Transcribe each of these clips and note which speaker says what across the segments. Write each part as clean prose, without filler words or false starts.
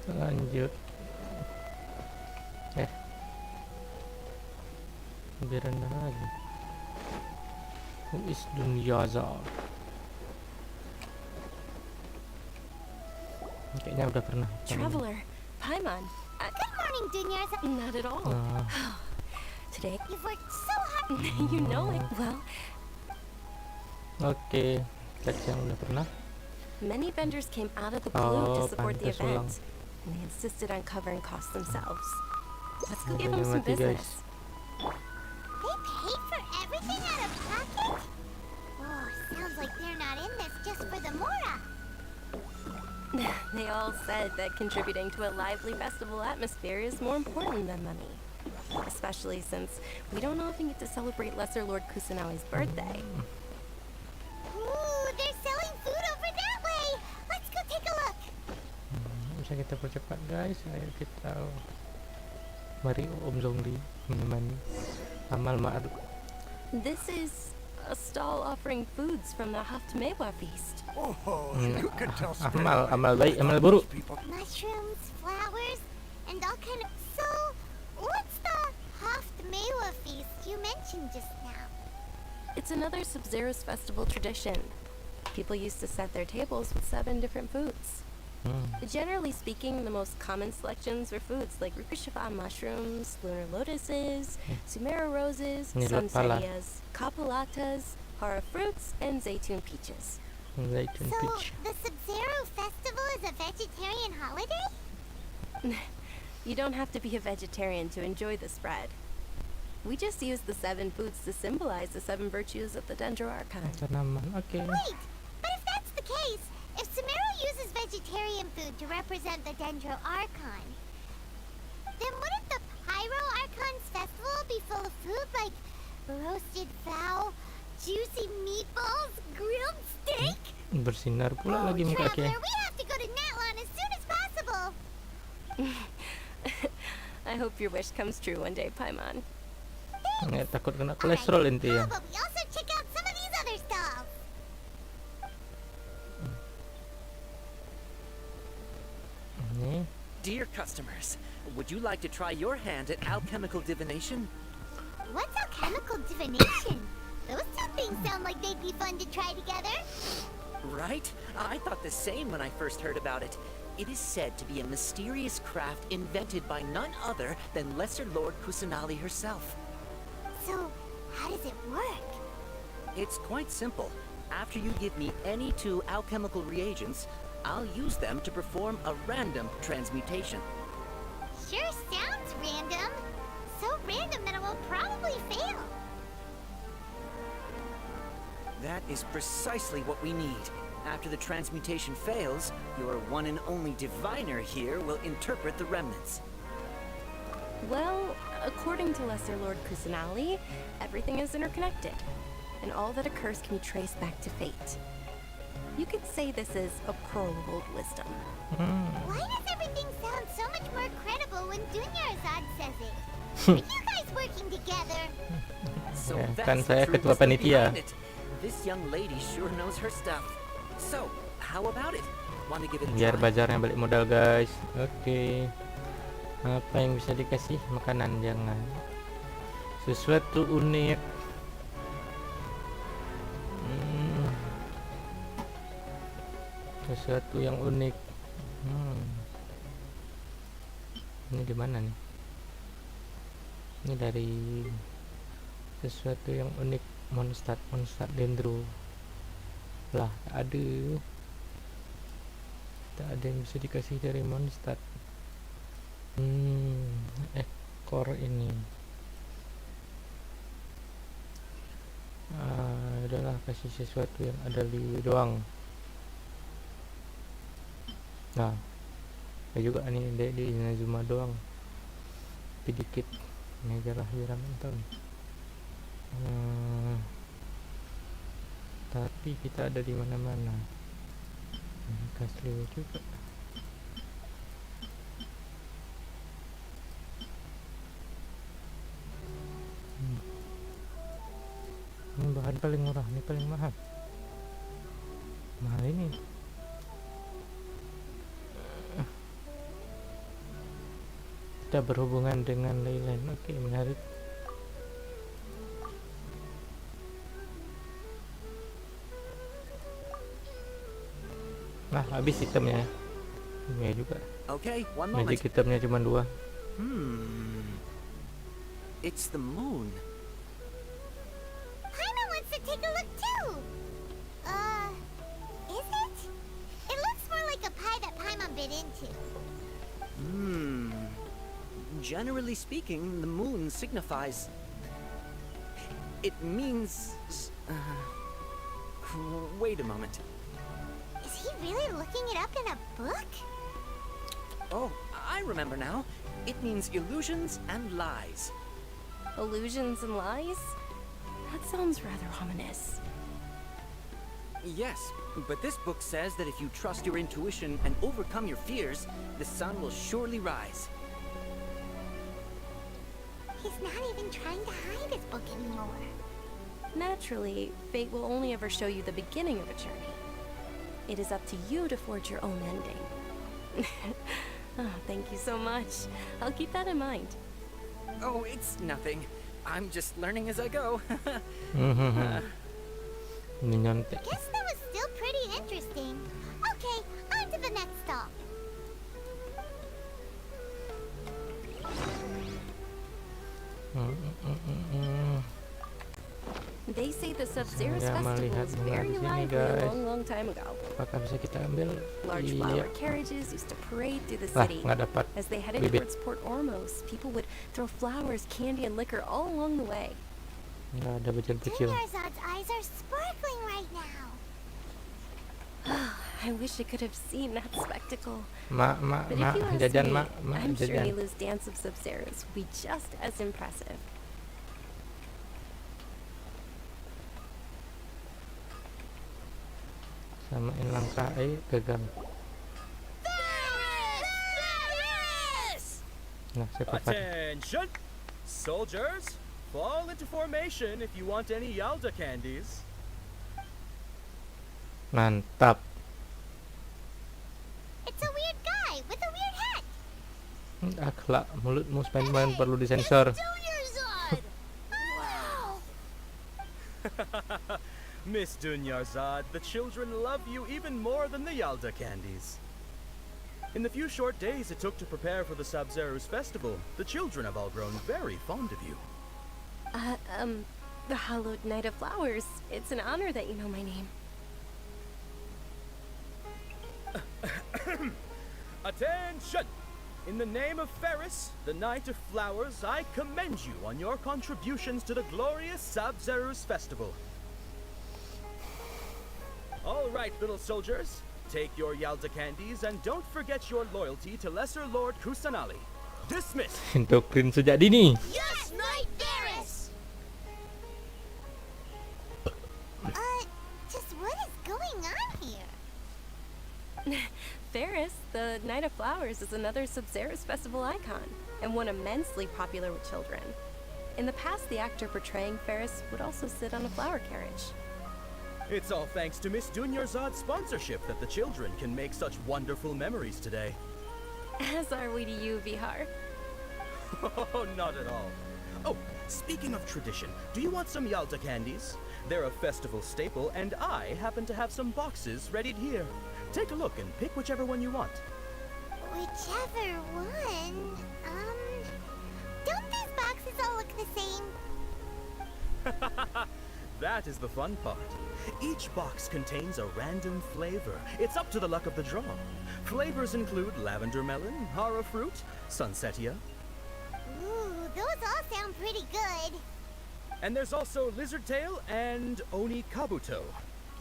Speaker 1: Lanjut. Lebih rendah lagi. Who is Dunyaza? Kayaknya udah pernah.
Speaker 2: Traveler, Paimon.
Speaker 3: Good morning, Dunyaza.
Speaker 2: Not at all. Today,
Speaker 3: You've worked so hard.
Speaker 2: you know it well.
Speaker 1: Oke, lihat yang udah pernah.
Speaker 2: Many vendors came out of the blue to support the
Speaker 1: pantes ulang.
Speaker 2: event, and they insisted on covering costs themselves. Let's go give
Speaker 1: Udah
Speaker 2: them some
Speaker 1: mati, guys.
Speaker 2: business.
Speaker 3: They paid for everything out of pocket? Oh, sounds like they're not in this just for the Mora.
Speaker 2: They all said that contributing to a lively festival atmosphere is more important than money. Especially since we don't often get to celebrate Lesser Lord Kusunawi's birthday.
Speaker 3: Ooh, they're selling food over that way. Let's go take a look.
Speaker 1: Bisa kita percepat, guys. Ayo kita. Mari Om Zongli menemani amal ma'ruf.
Speaker 2: This is a stall offering foods from the Haftmewa feast.
Speaker 4: Oh, you could tell straight
Speaker 1: Amal
Speaker 4: away
Speaker 1: baik, amal buruk.
Speaker 4: people.
Speaker 3: Mushrooms, flowers, and all kind of... So, what's the Haftmewa feast you mentioned just now?
Speaker 2: It's another Sub-Zero's festival tradition. People used to set their tables with 7 different foods. Generally speaking, the most common selections were foods like Rikushava mushrooms, lunar lotuses, Sumera roses,
Speaker 1: Nilot pala.
Speaker 2: sunserias, kapulatas, hara fruits, and zaytun peaches.
Speaker 1: Zaitun
Speaker 3: So,
Speaker 1: peach.
Speaker 3: the Sub-Zero festival is a vegetarian holiday?
Speaker 2: You don't have to be a vegetarian to enjoy the spread. We just use the 7 foods to symbolize the 7 virtues of the Dendro Archon.
Speaker 1: Tanaman. Oke.
Speaker 3: Wait, but if that's the case, if Sumero uses vegetarian food to represent the Dendro Archon, then wouldn't the Pyro Archon's festival be full of food like roasted fowl, juicy meatballs, grilled steak?
Speaker 1: Bersinar pula lagi muka
Speaker 3: Traveler,
Speaker 1: Ki.
Speaker 3: we have to go to Natlan as soon as possible.
Speaker 2: I hope your wish comes true one day, Paimon.
Speaker 1: Takut kena kolesterol inti ya.
Speaker 3: How about we also check out some of these other stalls?
Speaker 1: Ini
Speaker 5: Dear customers, would you like to try your hand at alchemical divination?
Speaker 3: What's alchemical divination? Those two things sound like they'd be fun to try together.
Speaker 5: Right? I thought the same when I first heard about it. It is said to be a mysterious craft invented by none other than Lesser Lord Kusanali herself.
Speaker 3: So, how does it work?
Speaker 5: It's quite simple. After you give me any 2 alchemical reagents, I'll use them to perform a random transmutation.
Speaker 3: Sure sounds random. So random that it will probably fail.
Speaker 5: That is precisely what we need. After the transmutation fails, your one and only diviner here will interpret the remnants.
Speaker 2: Well, according to Lesser Lord Kusanali, everything is interconnected, and all that occurs can be traced back to fate. You could say this is a prologue wisdom.
Speaker 3: Why does everything sound so much more credible when Dunyarzad says it? Are you guys working together?
Speaker 5: So
Speaker 1: Ya,
Speaker 5: that's
Speaker 1: kan
Speaker 5: the
Speaker 1: saya
Speaker 5: true
Speaker 1: ketua
Speaker 5: wisdom
Speaker 1: panitia.
Speaker 5: behind it. This young lady sure knows her stuff. So, how about it? Want to give it a
Speaker 1: biar
Speaker 5: try?
Speaker 1: bazarnya balik modal, guys. Oke. Apa yang bisa dikasih? Makanan jangan. Sesuatu unik. Sesuatu yang unik. Ini di mana nih? Ini dari sesuatu yang unik. Mondstadt Dendro. Lah, tak ada yang bisa dikasih dari Mondstadt. Ekor ini. Udahlah, kasih sesuatu yang ada di doang. Nah, ada juga nih di Inazuma doang, tapi dikit. Ini adalah biar menonton. Tapi kita ada di mana-mana. Ini kasih juga. Ini bahan paling murah, ini paling mahal. Mahal ini. kita berhubungan dengan Leyland. Oke, menarik. Nah, habis itemnya. Ya juga.
Speaker 5: Okay, one moment.
Speaker 1: Magic itemnya cuma 2.
Speaker 5: It's the moon.
Speaker 3: Paimon wants to take a look too. Is it? It looks more like a pie that Paimon bit into.
Speaker 5: Generally speaking, the moon signifies... It means... Wait a moment.
Speaker 3: Is he really looking it up in a book?
Speaker 5: Oh, I remember now. It means illusions and lies.
Speaker 2: Illusions and lies? That sounds rather ominous.
Speaker 5: Yes, but this book says that if you trust your intuition and overcome your fears, the sun will surely rise.
Speaker 3: He's not even trying to hide his book anymore.
Speaker 2: Naturally, fate will only ever show you the beginning of a journey. It is up to you to forge your own ending. Oh, thank you so much. I'll keep that in mind.
Speaker 5: Oh, it's nothing. I'm just learning as I go.
Speaker 1: Ini nyontek.
Speaker 3: Guess that was still pretty interesting. Okay, on to the next stop.
Speaker 2: They say the Sub-Zero's
Speaker 1: Saya
Speaker 2: festival
Speaker 1: melihat
Speaker 2: was
Speaker 1: bunga
Speaker 2: very
Speaker 1: di sini,
Speaker 2: lively a
Speaker 1: guys.
Speaker 2: long, long time ago.
Speaker 1: Apakah bisa kita ambil?
Speaker 2: Large
Speaker 1: Iya.
Speaker 2: flower carriages used to parade through the
Speaker 1: Lah,
Speaker 2: city.
Speaker 1: nggak dapat.
Speaker 2: As they headed
Speaker 1: Bibit.
Speaker 2: towards Port Ormos, people would throw flowers, candy, and liquor all along the way.
Speaker 1: Nggak ada bocil-bocil.
Speaker 3: Dunyarzad's eyes are sparkling right now.
Speaker 2: I wish I could have seen that spectacle.
Speaker 1: Mak,
Speaker 2: But if you ask
Speaker 1: jajan
Speaker 2: me,
Speaker 1: mak,
Speaker 2: I'm sure
Speaker 1: jajan.
Speaker 2: Nilu's dance of Sub-Zeros would be just as impressive.
Speaker 1: Samain langkah gagal. Nah, saya pakai.
Speaker 6: Attention! Soldiers, fall into formation if you want any Yalda candies.
Speaker 1: Mantap.
Speaker 3: It's a weird guy with a weird hat.
Speaker 1: Akhlak mulutmu Spiderman perlu disensor.
Speaker 3: Dunyarzad! Wow!
Speaker 6: Miss Dunyarzad, the children love you even more than the Yalda candies. In the few short days it took to prepare for the Sub-Zero's festival, the children have all grown very fond of you.
Speaker 2: The Hallowed Knight of Flowers. It's an honor that you know my name.
Speaker 6: Attention! In the name of Ferris, the Knight of Flowers, I commend you on your contributions to the glorious Sub-Zero's festival. All right, little soldiers, take your Yalda candies and don't forget your loyalty to Lesser Lord Kusanali. Dismiss!
Speaker 1: Doktrin sejak dini.
Speaker 3: Yes, Knight Ferris! Just what is going on here?
Speaker 2: Ferris, the Knight of Flowers, is another Sub-Zero's festival icon, and one immensely popular with children. In the past, the actor portraying Ferris would also sit on a flower carriage.
Speaker 6: It's all thanks to Miss Dunyarzad's sponsorship that the children can make such wonderful memories today.
Speaker 2: As are we to you, Vihar.
Speaker 6: Oh, not at all. Oh, speaking of tradition, do you want some Yalda candies? They're a festival staple, and I happen to have some boxes readied here. Take a look and pick whichever one you want.
Speaker 3: Whichever one. Don't these boxes all look the same?
Speaker 6: That is the fun part. Each box contains a random flavor. It's up to the luck of the draw. Flavors include lavender melon, hara fruit, sunsetia,
Speaker 3: Ooh, those all sound pretty good.
Speaker 6: and there's also lizard tail and oni kabuto.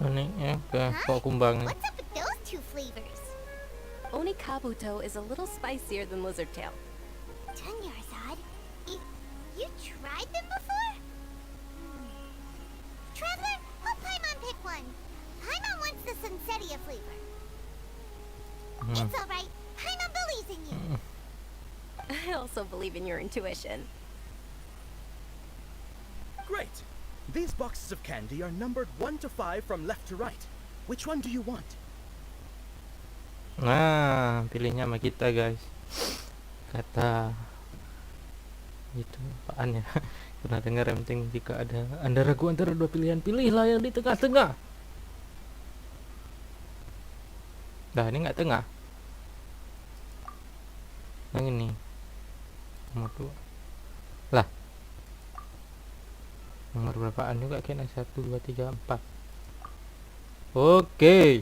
Speaker 1: Ini ya ke pok kumbang.
Speaker 3: What's up with those two flavors?
Speaker 2: Oni Kabuto is a little spicier than Lizard Tail.
Speaker 3: Dunyarzad, you tried them before? Traveler, help Paimon pick one. Paimon wants the Sunsetia flavor. It's alright. Paimon believes in you.
Speaker 2: I also believe in your intuition.
Speaker 6: Great! These boxes of candy are numbered 1 to 5 from left to right. Which one do you want?
Speaker 1: Nah, pilihnya sama kita guys. Kata Gitu apaan ya. Pernah dengar yang penting jika ada Anda ragu antara dua pilihan, pilihlah yang di tengah-tengah. Nah ini nggak tengah, yang ini nomor 2 lah, nomor berapaan juga kayaknya, 1 2 3 4. Oke.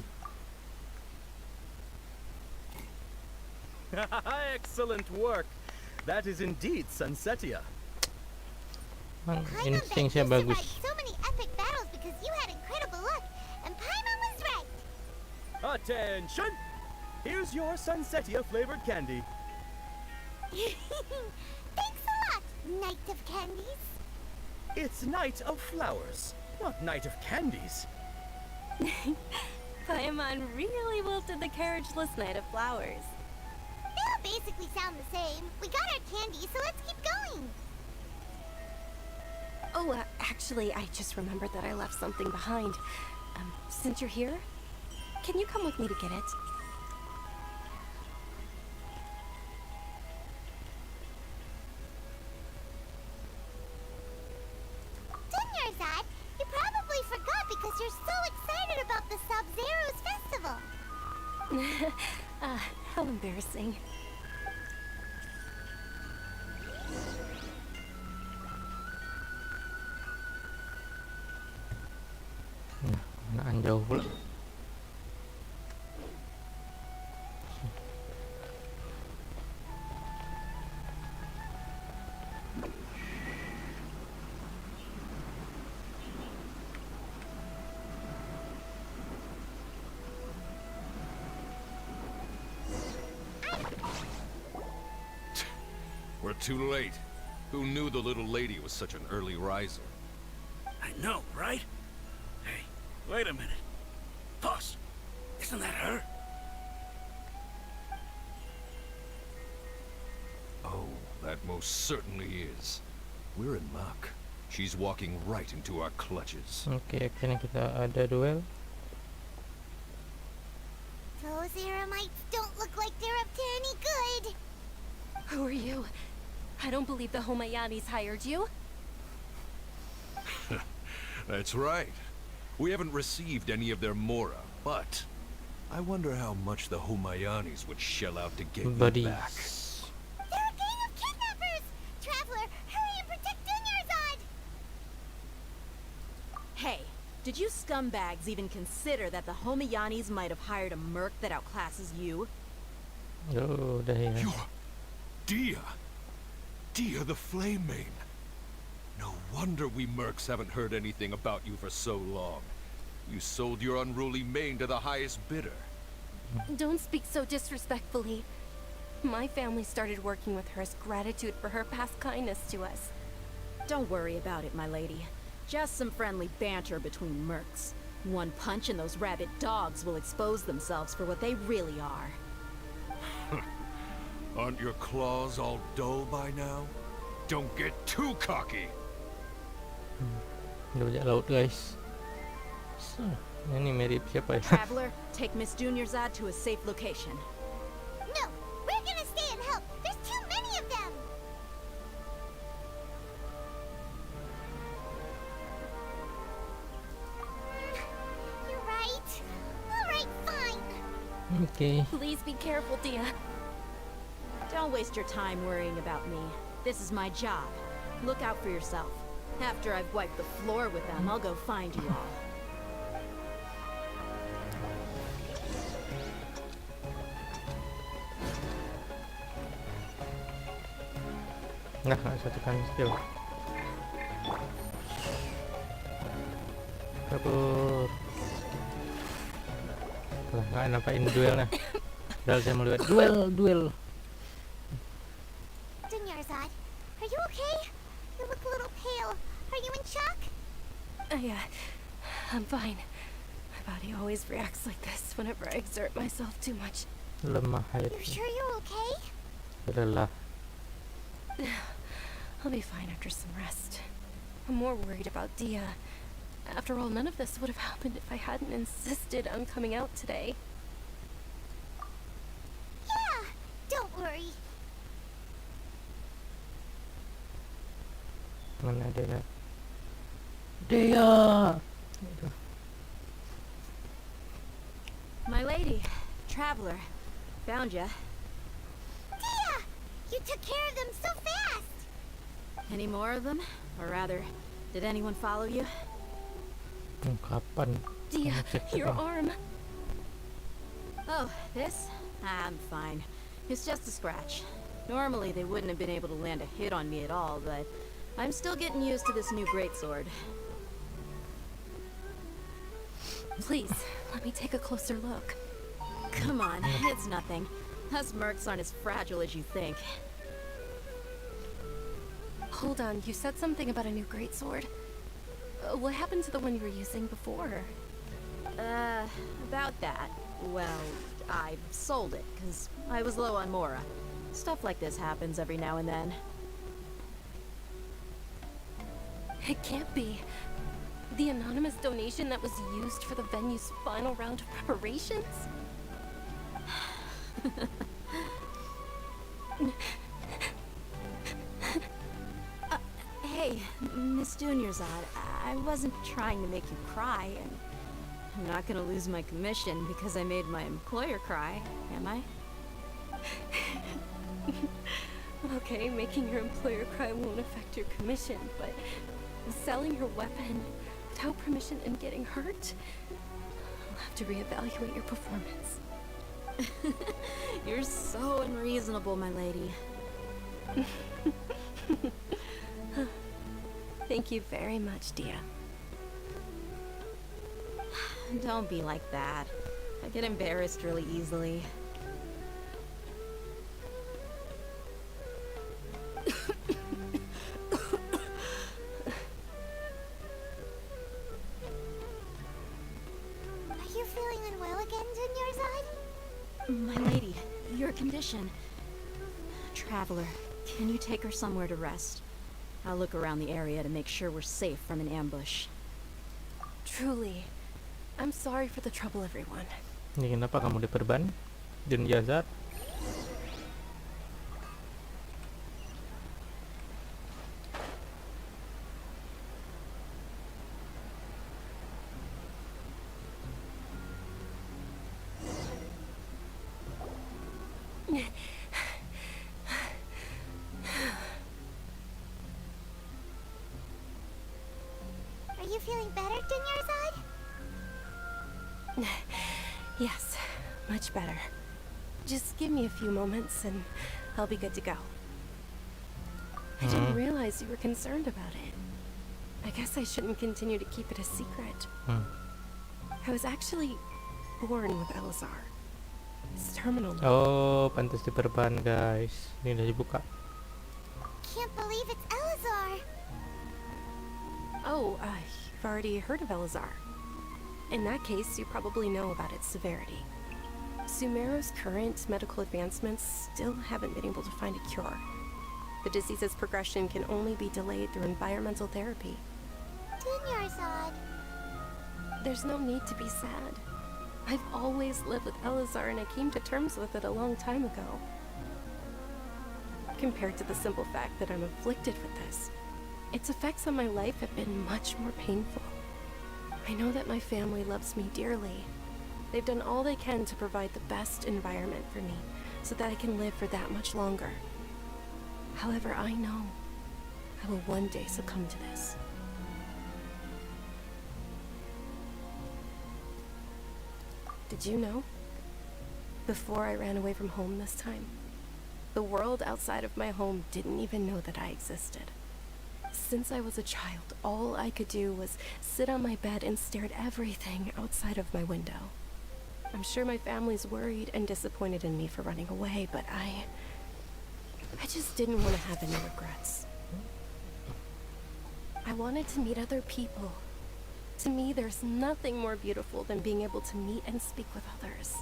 Speaker 6: Excellent work. That is indeed Sunsetia.
Speaker 1: Emang
Speaker 3: Paimon bet you
Speaker 1: instingnya bagus.
Speaker 3: survived so many epic battles because you had incredible luck, and Paimon was right.
Speaker 6: Attention! Here's your Sunsetia flavored candy.
Speaker 3: Thanks a lot, Knight of Candies.
Speaker 6: It's Night of Flowers, not Night of Candies.
Speaker 2: Paimon really wilted the carriageless Knight of Flowers.
Speaker 3: They all basically sound the same. We got our candy, so let's keep going.
Speaker 2: Oh, actually, I just remembered that I left something behind. Since you're here, can you come with me to get it?
Speaker 3: Dunyarzad, you probably forgot because you're so excited about the Sub-Zero's festival.
Speaker 2: How embarrassing.
Speaker 1: Nah, jauh pula.
Speaker 7: We're too late. Who knew the little lady was such an early riser?
Speaker 4: I know, right? Hey, wait a minute. Boss, isn't that her?
Speaker 7: Oh, that most certainly is. We're in luck. She's walking right into our clutches.
Speaker 1: Oke, akhirnya kita ada duel.
Speaker 3: Those Eremites don't look like they're up to any good.
Speaker 2: Who are you? I don't believe the Homayanis hired you.
Speaker 7: That's right. We haven't received any of their mora, but I wonder how much the Humayanis would shell out to get you back.
Speaker 1: Buddies.
Speaker 3: They're a gang of kidnappers! Traveler, hurry and protect Dunyarzad!
Speaker 8: Hey, did you scumbags even consider that the Homayanis might have hired a merc that outclasses you?
Speaker 1: Oh, udah ya.
Speaker 7: You're Dia. Dia the Flame Mane. No wonder we mercs haven't heard anything about you for so long. You sold your unruly mane to the highest bidder.
Speaker 2: Don't speak so disrespectfully. My family started working with her as gratitude for her past kindness to us.
Speaker 8: Don't worry about it, my lady. Just some friendly banter between mercs. One punch and those rabid dogs will expose themselves for what they really are.
Speaker 7: Aren't your claws all dull by now? Don't get too cocky!
Speaker 1: Udah bajak laut guys. So, ini mirip siapa ya?
Speaker 8: Traveler, take Miss Dunyarzad to a safe location.
Speaker 3: No, we're gonna stay and help. There's too many of them. You're right. All right, fine.
Speaker 1: Oke.
Speaker 2: Please be careful, Dia.
Speaker 8: Don't waste your time worrying about me. This is my job. Look out for yourself. After I've wiped the floor with them, I'll go find you all.
Speaker 1: Nah, nggak satukan skill. Kabur. Lah, nggak nampakin duelnya. Padahal saya mau lihat duel.
Speaker 3: Dunyarzad, are you okay? You look a little pale. Are you in shock?
Speaker 2: Yeah, I'm fine. My body always reacts like this whenever I exert myself too much.
Speaker 1: Lemah
Speaker 3: You're
Speaker 1: air.
Speaker 3: sure you're okay?
Speaker 1: Lelah.
Speaker 2: I'll be fine after some rest. I'm more worried about Dia. After all, none of this would have happened if I hadn't insisted on coming out today.
Speaker 3: Yeah, don't worry.
Speaker 1: Mana dia? Dia.
Speaker 8: My lady, traveler, found ya.
Speaker 3: Dia! You took care of them so fast!
Speaker 8: Any more of them? Or rather, did anyone follow you?
Speaker 1: Kapan?
Speaker 2: Dia,
Speaker 1: Kamu cek
Speaker 2: your
Speaker 1: tadi?
Speaker 2: arm.
Speaker 8: Oh, this? I'm fine. It's just a scratch. Normally they wouldn't have been able to land a hit on me at all, but I'm still getting used to this new greatsword.
Speaker 2: Please, let me take a closer look.
Speaker 8: Come on, it's nothing. Us mercs aren't as fragile as you think.
Speaker 2: Hold on, you said something about a new greatsword. What happened to the one you were using before?
Speaker 8: About that. Well, I sold it, because I was low on Mora. Stuff like this happens every now and then.
Speaker 2: It can't be. The anonymous donation that was used for the venue's final round of preparations?
Speaker 8: Hey, Miss Junior's-Odd, I wasn't trying to make you cry, and I'm not gonna lose my commission because I made my employer cry, am I?
Speaker 2: Okay, making your employer cry won't affect your commission, but selling your weapon without permission and getting hurt? I'll have to reevaluate your performance.
Speaker 8: You're so unreasonable, my lady.
Speaker 2: Thank you very much, Dia.
Speaker 8: Don't be like that. I get embarrassed really easily.
Speaker 3: Are you feeling unwell again, Junior's-Odd?
Speaker 8: My lady, your condition. Traveler, can you take her somewhere to rest? I'll look around the area to make sure we're safe from an ambush.
Speaker 2: Truly, I'm sorry for the trouble, everyone.
Speaker 1: Ini kenapa kamu diperban? Dan Yazar?
Speaker 3: Are you feeling better, Junior's-Odd?
Speaker 2: Yes, much better. Just give me a few moments and I'll be good to go. I didn't realize you were concerned about it. I guess I shouldn't continue to keep it a secret. I was actually born with Elazar. It's terminal now.
Speaker 1: Oh, pantas diperban, guys. Ini udah dibuka.
Speaker 3: Can't believe it's Elazar!
Speaker 2: Oh, you've already heard of Elazar. In that case, you probably know about its severity. Sumeru's current medical advancements still haven't been able to find a cure. The disease's progression can only be delayed through environmental therapy.
Speaker 3: Junior's-Odd.
Speaker 2: There's no need to be sad. I've always lived with Elazar and I came to terms with it a long time ago. Compared to the simple fact that I'm afflicted with this, its effects on my life have been much more painful. I know that my family loves me dearly. They've done all they can to provide the best environment for me so that I can live for that much longer. However, I know I will one day succumb to this. Did you know? Before I ran away from home this time, the world outside of my home didn't even know that I existed. Since I was a child, all I could do was sit on my bed and stare at everything outside of my window. I'm sure my family's worried and disappointed in me for running away, but I just didn't want to have any regrets. I wanted to meet other people. To me, there's nothing more beautiful than being able to meet and speak with others.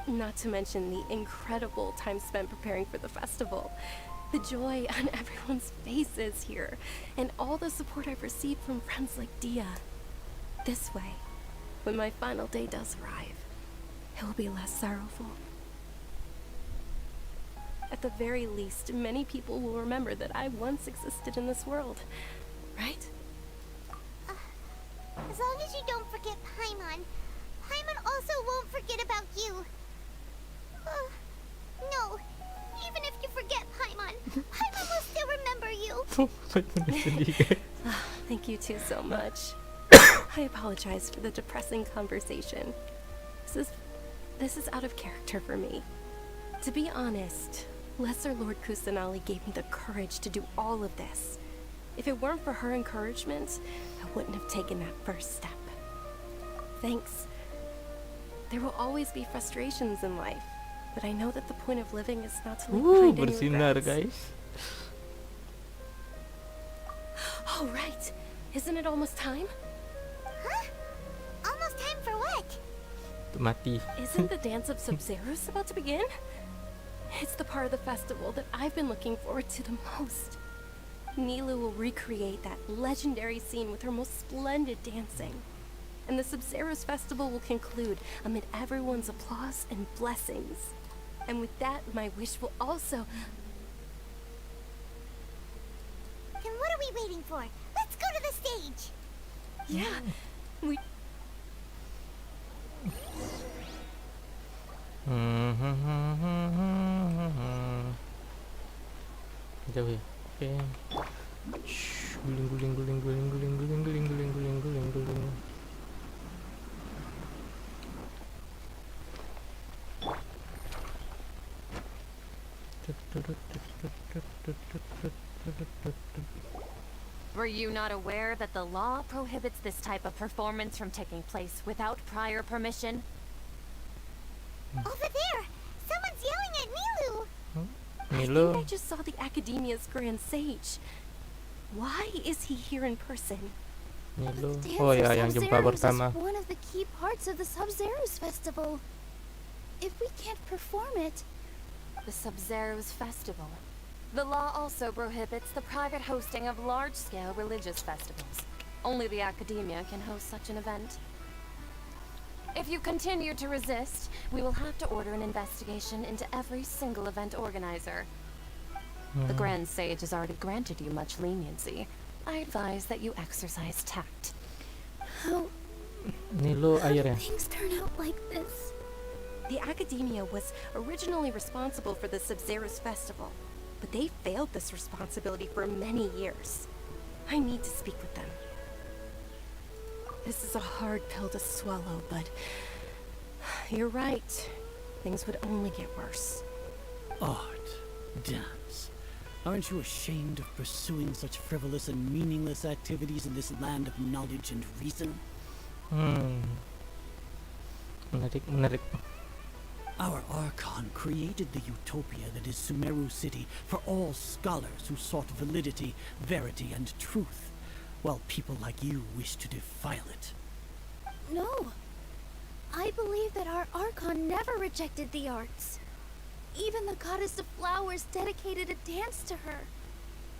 Speaker 2: Not to mention the incredible time spent preparing for the festival. The joy on everyone's faces here, and all the support I've received from friends like Dia. This way, when my final day does arrive, it will be less sorrowful. At the very least, many people will remember that I once existed in this world. Right?
Speaker 3: As long as you don't forget Paimon, Paimon also won't forget about you. No, even if you forget Paimon, Paimon will still remember you.
Speaker 2: Thank you two so much. I apologize for the depressing conversation. This is out of character for me. To be honest, Lesser Lord Kusanali gave me the courage to do all of this. If it weren't for her encouragement, I wouldn't have taken that first step. Thanks. There will always be frustrations in life, but I know that the point of living is not to leave behind any
Speaker 1: bersinar
Speaker 2: regrets.
Speaker 1: guys.
Speaker 2: Oh, right. Isn't it almost time?
Speaker 3: Huh? Almost time for what?
Speaker 1: Mati.
Speaker 2: Isn't the Dance of Sub-Zeros about to begin? It's the part of the festival that I've been looking forward to the most. Nilu will recreate that legendary scene with her most splendid dancing. And the Sub-Zeros festival will conclude amid everyone's applause and blessings. And with that, my wish will also...
Speaker 3: Then what are we waiting for? Let's go to the stage.
Speaker 2: Yeah, we...
Speaker 1: Jauh ya. Oke. Guling guling guling guling guling guling guling guling guling guling guling.
Speaker 9: Were you not aware that the law prohibits this type of performance from taking place without prior permission?
Speaker 3: Over there! Someone's yelling at Nilu!
Speaker 2: I
Speaker 1: Milo.
Speaker 2: think I just saw the Academia's Grand Sage. Why is he here in person?
Speaker 1: Milo.
Speaker 8: The Dance
Speaker 1: Oh
Speaker 8: of
Speaker 1: ya, yang jumpa
Speaker 8: Sub-Zeros
Speaker 1: pertama.
Speaker 8: is one of the key parts of the Sub-Zeros festival. If we can't perform it,
Speaker 9: The Sub-Zeros Festival. The law also prohibits the private hosting of large-scale religious festivals. Only the Academia can host such an event. If you continue to resist, we will have to order an investigation into every single event organizer. The Grand Sage has already granted you much leniency. I advise that you exercise tact.
Speaker 8: how
Speaker 1: Milo air ya.
Speaker 8: things turn out like this?
Speaker 2: The Academia was originally responsible for the Sub-Zeros festival, but they failed this responsibility for many years. I need to speak with them. This is a hard pill to swallow, but you're right. Things would only get worse.
Speaker 10: Art, dance. Aren't you ashamed of pursuing such frivolous and meaningless activities in this land of knowledge and reason?
Speaker 1: Menarik, menarik.
Speaker 10: Our Archon created the utopia that is Sumeru City for all scholars who sought validity, verity, and truth, while people like you wish to defile it.
Speaker 8: No. I believe that our Archon never rejected the arts. Even the goddess of flowers dedicated a dance to her.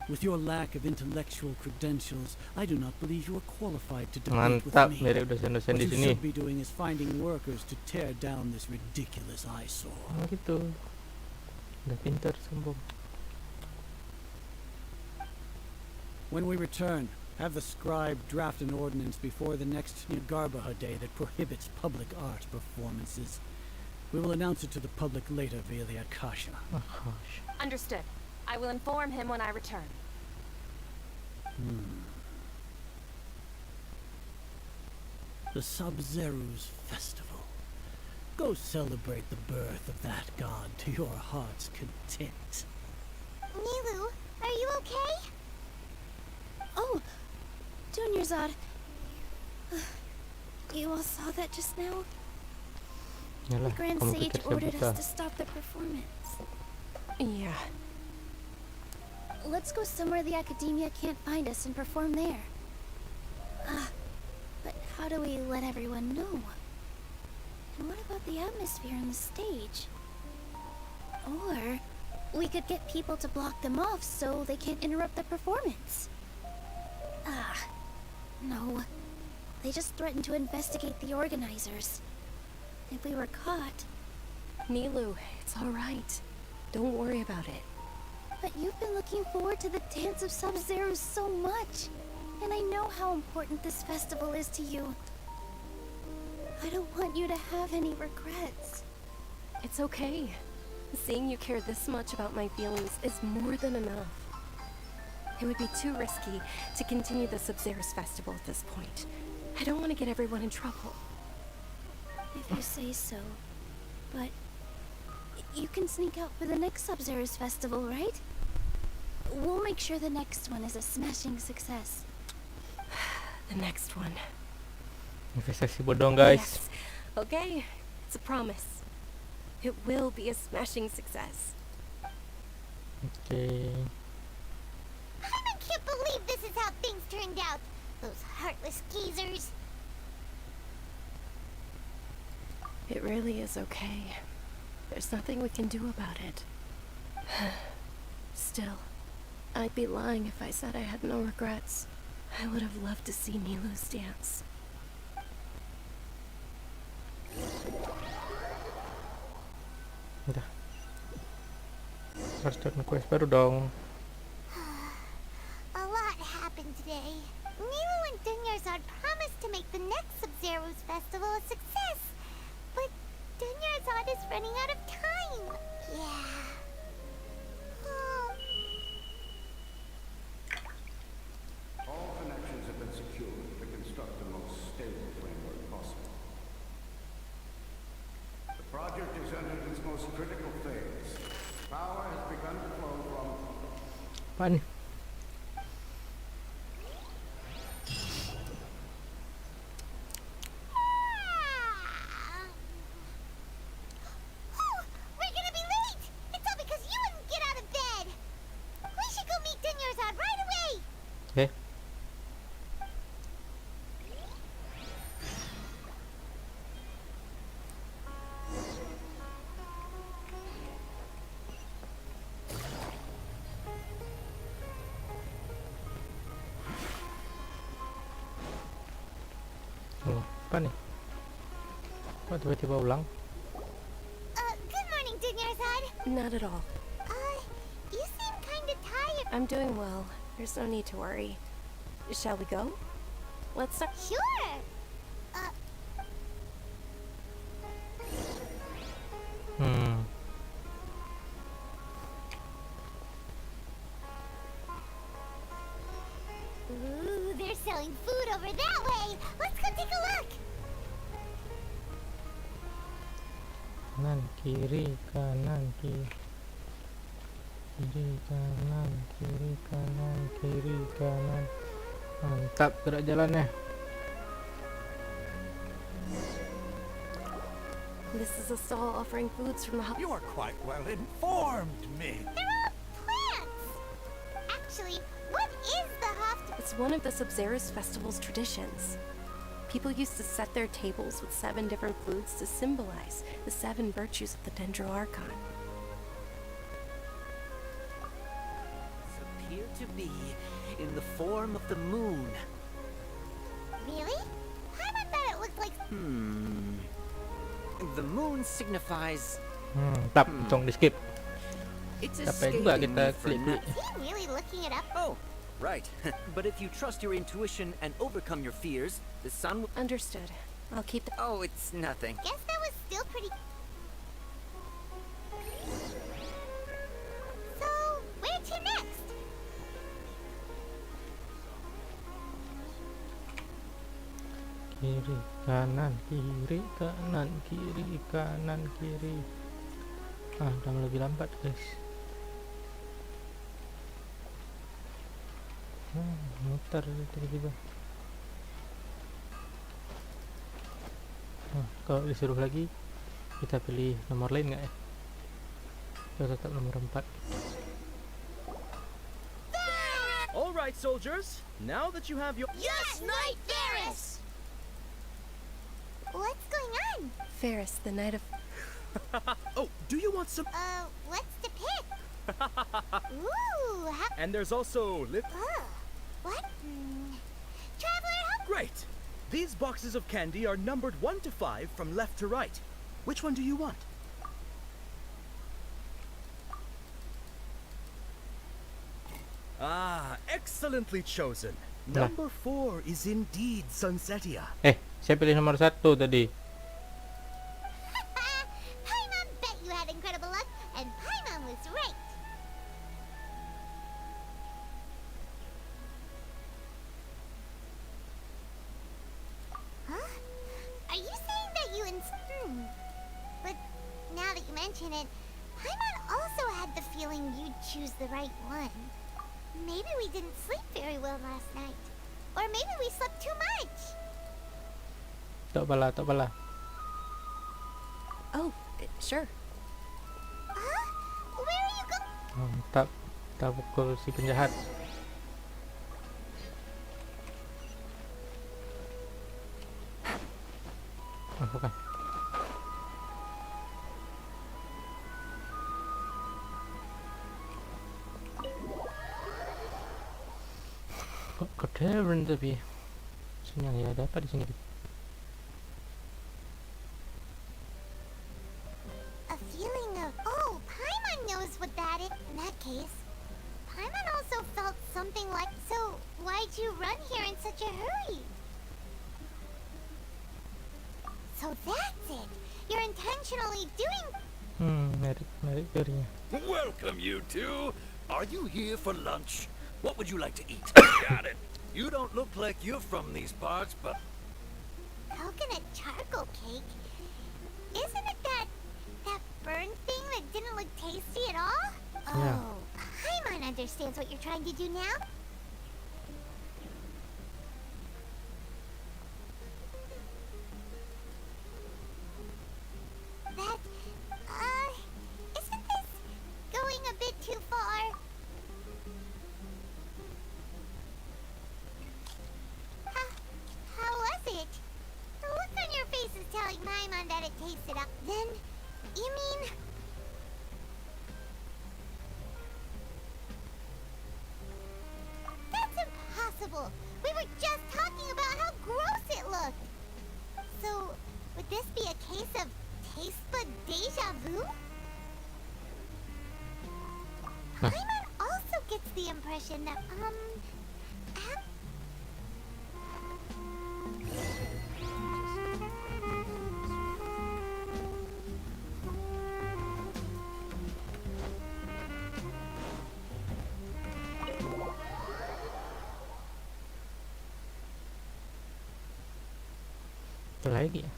Speaker 10: With your lack of intellectual credentials, I do not believe you are qualified to debate with
Speaker 1: Mantap,
Speaker 10: me.
Speaker 1: mirip dosen-dosen
Speaker 10: What
Speaker 1: di
Speaker 10: you
Speaker 1: sini.
Speaker 10: should be doing is finding workers to tear down this ridiculous eyesore.
Speaker 1: Oh gitu. Udah pintar, sombong.
Speaker 10: When we return, have the scribe draft an ordinance before the next Nyargarbaha Day that prohibits public art performances. We will announce it to the public later via the Akasha.
Speaker 1: Oh, gosh.
Speaker 9: Understood. I will inform him when I return.
Speaker 10: The Sub-Zeros Festival. Go celebrate the birth of that god to your heart's content.
Speaker 3: Nilu, are you okay?
Speaker 8: Oh, Junior Zod. You all saw that just now?
Speaker 1: Yalah,
Speaker 8: The Grand
Speaker 1: kamu
Speaker 8: Sage
Speaker 1: pikir saya
Speaker 8: ordered
Speaker 1: buta.
Speaker 8: us to stop the performance.
Speaker 2: Yeah.
Speaker 8: Let's go somewhere the Academia can't find us and perform there. But how do we let everyone know? And what about the atmosphere on the stage? Or we could get people to block them off so they can't interrupt the performance. No. They just threatened to investigate the organizers. If we were caught...
Speaker 2: Nilu, it's all right. Don't worry about it.
Speaker 8: But you've been looking forward to the Dance of Sub-Zero so much. And I know how important this festival is to you. I don't want you to have any regrets.
Speaker 2: It's okay. Seeing you care this much about my feelings is more than enough. It would be too risky to continue the Sub-Zero's festival at this point. I don't want to get everyone in trouble.
Speaker 8: If you say so. But you can sneak out for the next Sub-Zero's festival, right? We'll make sure the next one is a smashing success.
Speaker 2: The next one.
Speaker 1: Investasi bodong guys.
Speaker 2: Yes. Okay, it's a promise. It will be a smashing success.
Speaker 1: Okay.
Speaker 3: I can't believe this is how things turned out. Those heartless geezers.
Speaker 2: It really is okay. There's nothing we can do about it. Still, I'd be lying if I said I had no regrets. I would have loved to see Nilou's dance.
Speaker 1: Udah. Harus start quest baru dong.
Speaker 3: A lot happened today. Nilou and Dunyarzad promised to make the next Sub-Zero's festival a success. But Dunyarzad is running out of time. Yeah. Oh.
Speaker 11: All connections have been secured to construct the most stable framework possible. The project is entered its most critical phase. Power has begun to flow from...
Speaker 1: Apaan nih?
Speaker 3: Oh, we're gonna be late! It's all because you wouldn't get out of bed! We should go meet Dunyarzad right away!
Speaker 1: Okay. Oh, apa nih? Kok tiba-tiba ulang?
Speaker 3: Good morning, Dunyarzad.
Speaker 2: Not at all.
Speaker 3: You seem kinda tired.
Speaker 2: I'm doing well. There's no need to worry. Shall we go? Let's start.
Speaker 3: Sure. Ooh, they're selling food over that way. Let's go take a look.
Speaker 1: Kanan, kiri, kanan, kiri. Kiri, kanan, kiri, kanan, kiri, kanan. Mantap gerak jalannya.
Speaker 2: This is a stall offering foods from the hub.
Speaker 4: You are quite well informed, me.
Speaker 3: They're all plants. Actually, what is the Hoft?
Speaker 2: It's one of the Sub-Zero's festival's traditions. People used to set their tables with 7 different foods to symbolize the 7 virtues of the Dendro Archon.
Speaker 5: Appear to be in the form of the moon.
Speaker 3: Really? I thought it looked like...
Speaker 5: The moon signifies
Speaker 1: Tap, langsung di skip.
Speaker 5: it's
Speaker 1: Capek juga
Speaker 5: escaping
Speaker 1: kita
Speaker 5: me for
Speaker 1: klik-klik.
Speaker 3: Is he really looking it up?
Speaker 5: Oh, right. But if you trust your intuition and overcome your fears, the sun will...
Speaker 2: Understood. I'll keep the...
Speaker 5: Oh, it's nothing.
Speaker 3: Guess that was still pretty... So, where to next?
Speaker 1: Kiri, kanan, kiri, kanan, kiri, kanan, kiri. Udah lebih lambat guys. Muter tiba-tiba. Kalau disuruh lagi, kita pilih nomor lain nggak ya? Kita tetap nomor 4.
Speaker 6: All right, soldiers. Now that you have your...
Speaker 3: Yes, Knight Ferris! What's going on?
Speaker 2: Ferris, the Knight of...
Speaker 6: Oh, do you want some...
Speaker 3: What's to pick? Ooh,
Speaker 6: And there's also...
Speaker 3: what? Traveler, help!
Speaker 6: Great. These boxes of candy are numbered 1 to 5 from left to right. Which one do you want? Ah, excellently chosen.
Speaker 1: Nah.
Speaker 6: Number 4 is indeed Sunsetia.
Speaker 1: Saya pilih nomor 1 tadi.
Speaker 3: Paimon bet you had incredible luck, and Paimon was right. Huh? Are you saying that you But now that you mention it, Paimon also had the feeling you'd choose the right one. Maybe we didn't sleep very well last night. Or maybe we slept too much.
Speaker 1: Tak apalah.
Speaker 2: Oh, sure.
Speaker 3: Huh? Where are you going?
Speaker 1: Mantap. Kita pukul si penjahat. Bukan. Kok ke Tavern tapi sinyal ya ada apa di sini?
Speaker 3: A feeling of, oh, Paimon knows what that is. In that case, Paimon also felt something like, so why'd you run here in such a hurry? So that's it. You're intentionally doing...
Speaker 1: Menarik teorinya.
Speaker 4: Welcome, you two. Are you here for lunch? What would you like to eat? Got it. You don't look like you're from these parts, but...
Speaker 3: Coconut charcoal cake? Isn't it that burnt thing that didn't look tasty at all?
Speaker 1: Yeah.
Speaker 3: Oh, Paimon understands what you're trying to do now. That, isn't this going a bit too far? How was it? The look on your face is telling Paimon that it tasted up. Then, you mean... That's impossible! We were just talking about how gross it looked! So, would this be a case of taste bud deja vu? Paimon also gets the impression that,
Speaker 1: Apa lagi ya?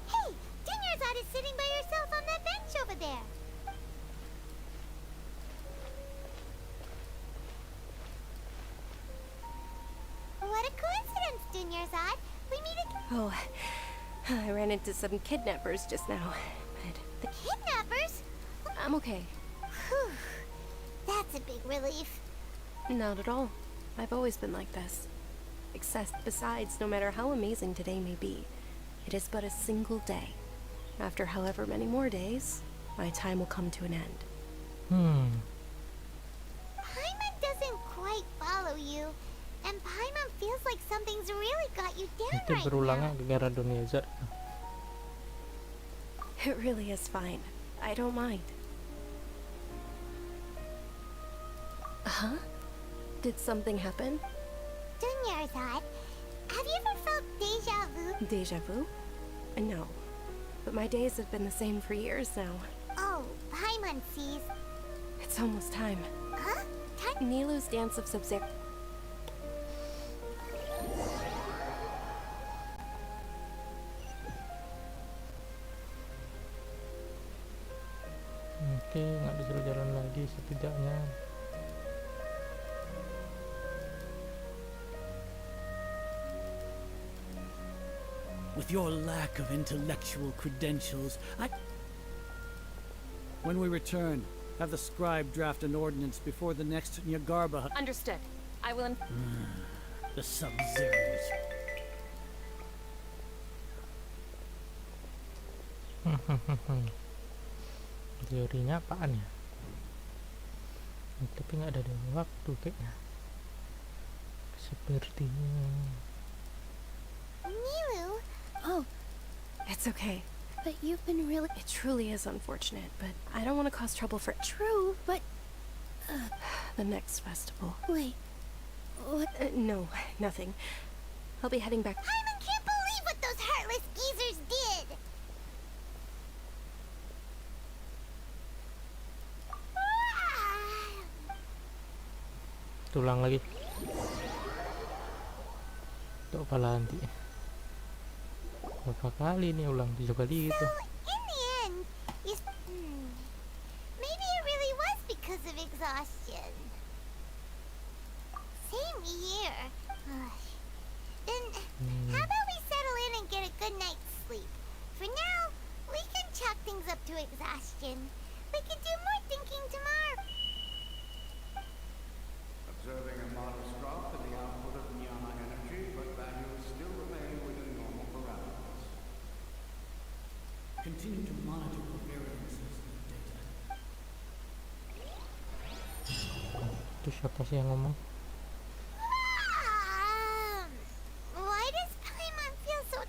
Speaker 3: Hey, Dinyarzad is sitting by herself on that bench over there. What a coincidence, Dinyarzad. We meet again.
Speaker 2: Oh, I ran into some kidnappers just now. But
Speaker 3: The kidnappers?
Speaker 2: I'm okay.
Speaker 3: Whew. That's a big relief.
Speaker 2: Not at all. I've always been like this. Besides, no matter how amazing today may be, it is but a single day. After however many more days, my time will come to an end.
Speaker 3: Paimon doesn't quite follow you. And Paimon feels like something's really got you down
Speaker 1: Itu
Speaker 3: right
Speaker 1: berulangnya
Speaker 3: now.
Speaker 1: gara-gara dunia zat.
Speaker 2: It really is fine. I don't mind. Huh? Did something happen?
Speaker 3: Dinyarzad, have you ever felt deja vu?
Speaker 2: Deja vu? No. But my days have been the same for years now.
Speaker 3: Oh, Paimon sees.
Speaker 2: It's almost time.
Speaker 3: Huh?
Speaker 2: Nilu's dance of Sub-Zero.
Speaker 1: Oke, nggak disuruh jalan lagi setidaknya.
Speaker 10: With your lack of intellectual credentials, When we return, have the scribe draft an ordinance before the next Nyagarba.
Speaker 9: Understood. I will
Speaker 10: The Sub-Zeros.
Speaker 1: Teorinya apaan ya? Tapi nggak ada waktu kayaknya. Sepertinya.
Speaker 3: Milu,
Speaker 2: Oh, it's okay.
Speaker 8: But you've been really
Speaker 2: It truly is unfortunate, but I don't want to cause trouble for
Speaker 8: true, but
Speaker 2: the next festival.
Speaker 8: wait. What?
Speaker 2: No, nothing. I'll be heading back.
Speaker 3: Paimon can't believe what those heartless geezers did!
Speaker 1: Tulang lagi. Tuh palanti. Berapa kali nih ulang 7 kali gitu.
Speaker 3: In the end, maybe it really was because of exhaustion. Same here. Then, how about we settle in and get a good night's sleep? For now, we can chalk things up to exhaustion. We can do more thinking tomorrow.
Speaker 11: Observing a modest drop in the output of Nyana energy, but values still remain within normal parameters.
Speaker 10: Continue to monitor the variances in the data.
Speaker 1: Itu siapa sih yang ngomong?
Speaker 3: Why does Paimon feel so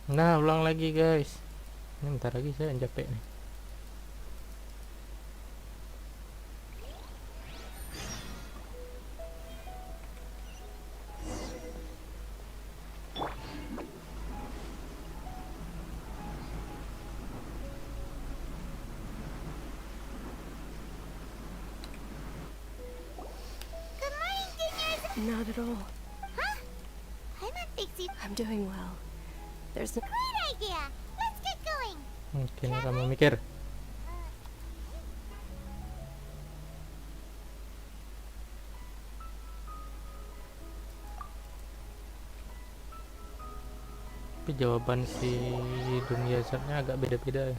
Speaker 1: Nah, ulang lagi guys. Ini bentar lagi saya capek nih.
Speaker 3: Good morning, Dinners!
Speaker 2: Not at all.
Speaker 3: Huh? Paimon thinks you...
Speaker 2: I'm doing well. There's no...
Speaker 3: Great idea! Let's get going!
Speaker 1: Mungkin kamu mikir. Tapi jawaban si dunia zatnya agak beda-beda ya.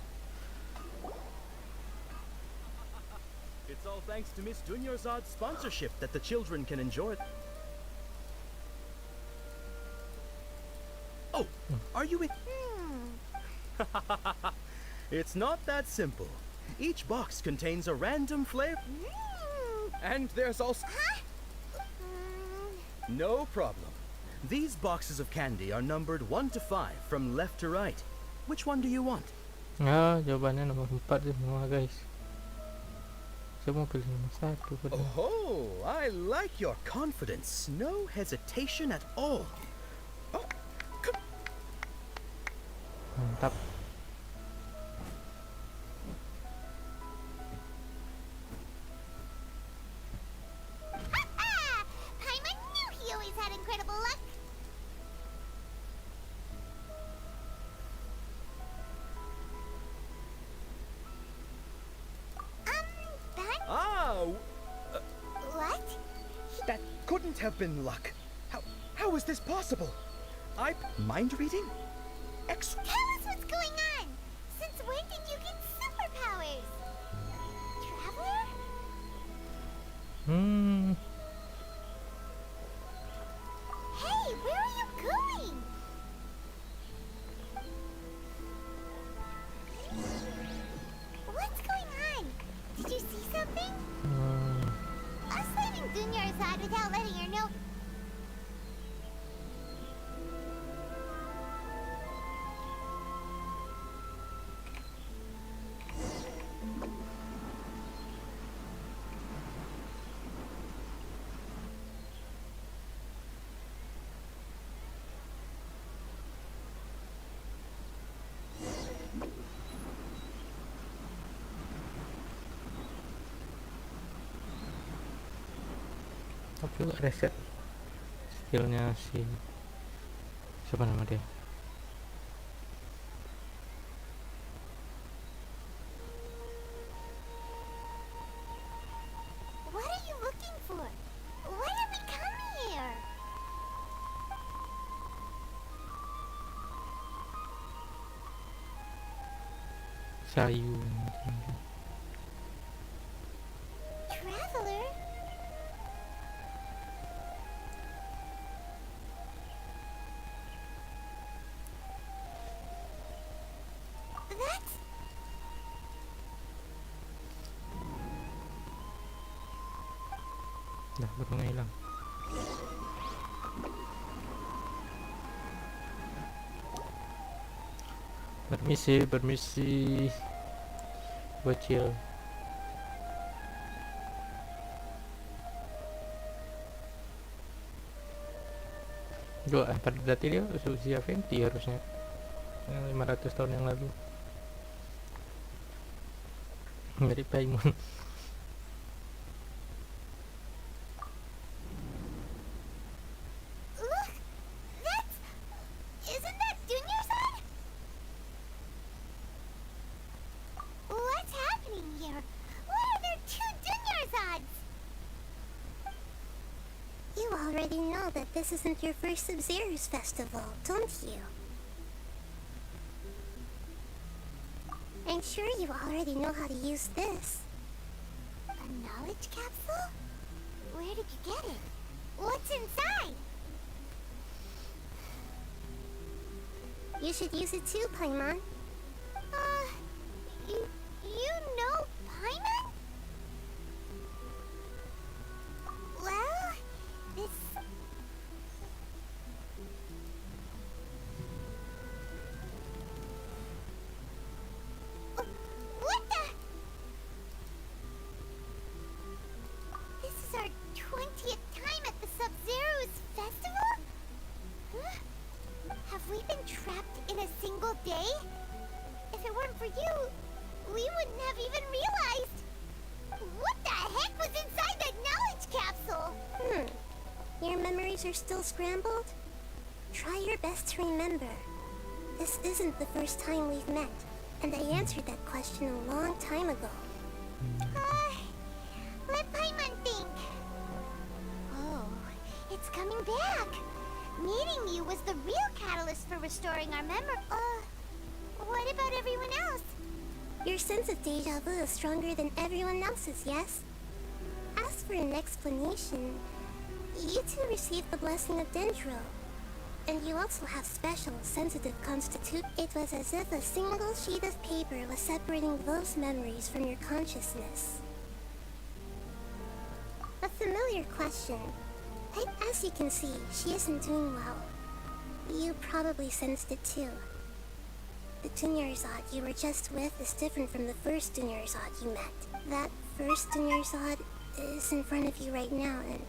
Speaker 6: It's all thanks to Miss Dunyarzad's sponsorship that the children can enjoy. Oh, are you in? It's not that simple. Each box contains a random flavor. And there's also... No problem. These boxes of candy are numbered 1 to 5 from left to right. Which one do you want?
Speaker 1: Ah, jawabannya nomor 4 semua guys. Saya mau pilih nomor 1.
Speaker 6: Oh, I like your confidence. No hesitation at all. Oh, come.
Speaker 1: Mantap.
Speaker 3: Paimon knew he always had incredible luck! That... What?
Speaker 6: That couldn't have been luck. How is this possible? Mind reading?
Speaker 3: Tell us what's going on! Since when did you get superpowers? Traveler? Hey, where are you going? What's going on? Did you see something? Us leaving Dunyarzad without letting her know.
Speaker 1: Tapi juga reset skillnya si siapa nama dia.
Speaker 3: What are you looking for? Why did we come here?
Speaker 1: Sayu.
Speaker 3: Traveler? That's...
Speaker 1: Dah baru hilang. Permisi, bocil. Berarti dia usia Venti harusnya, 500 tahun yang lalu. Dari Paimon.
Speaker 3: Look! Isn't that Junior-san? What's happening here? Why are there two Junior-sons? You already know that this isn't your first Sub-Zero's festival, don't you? I'm sure you already know how to use this. A knowledge capsule? Where did you get it? What's inside? You should use it too, Paimon. You know Paimon? Well, this... What the... This is our 20th time at the Sub-Zero's festival? Huh? Have we been trapped in a single day? If it weren't for you, we wouldn't have even realized. What the heck was inside that knowledge capsule? Your memories are still scrambled? Try your best to remember. This isn't the first time we've met, and I answered that question a long time ago. Let Paimon think. Oh, it's coming back. Meeting you was the real catalyst for restoring our memory. What about everyone else? Your sense of deja vu is stronger than everyone else's, yes? As for an explanation, you two received the blessing of Dendro. And you also have special, sensitive constitution. It was as if a single sheet of paper was separating those memories from your consciousness. A familiar question. As you can see, she isn't doing well. You probably sensed it too. The Dunyarzad you were just with is different from the first Dunyarzad you met. That first Dunyarzad is in front of you right now, and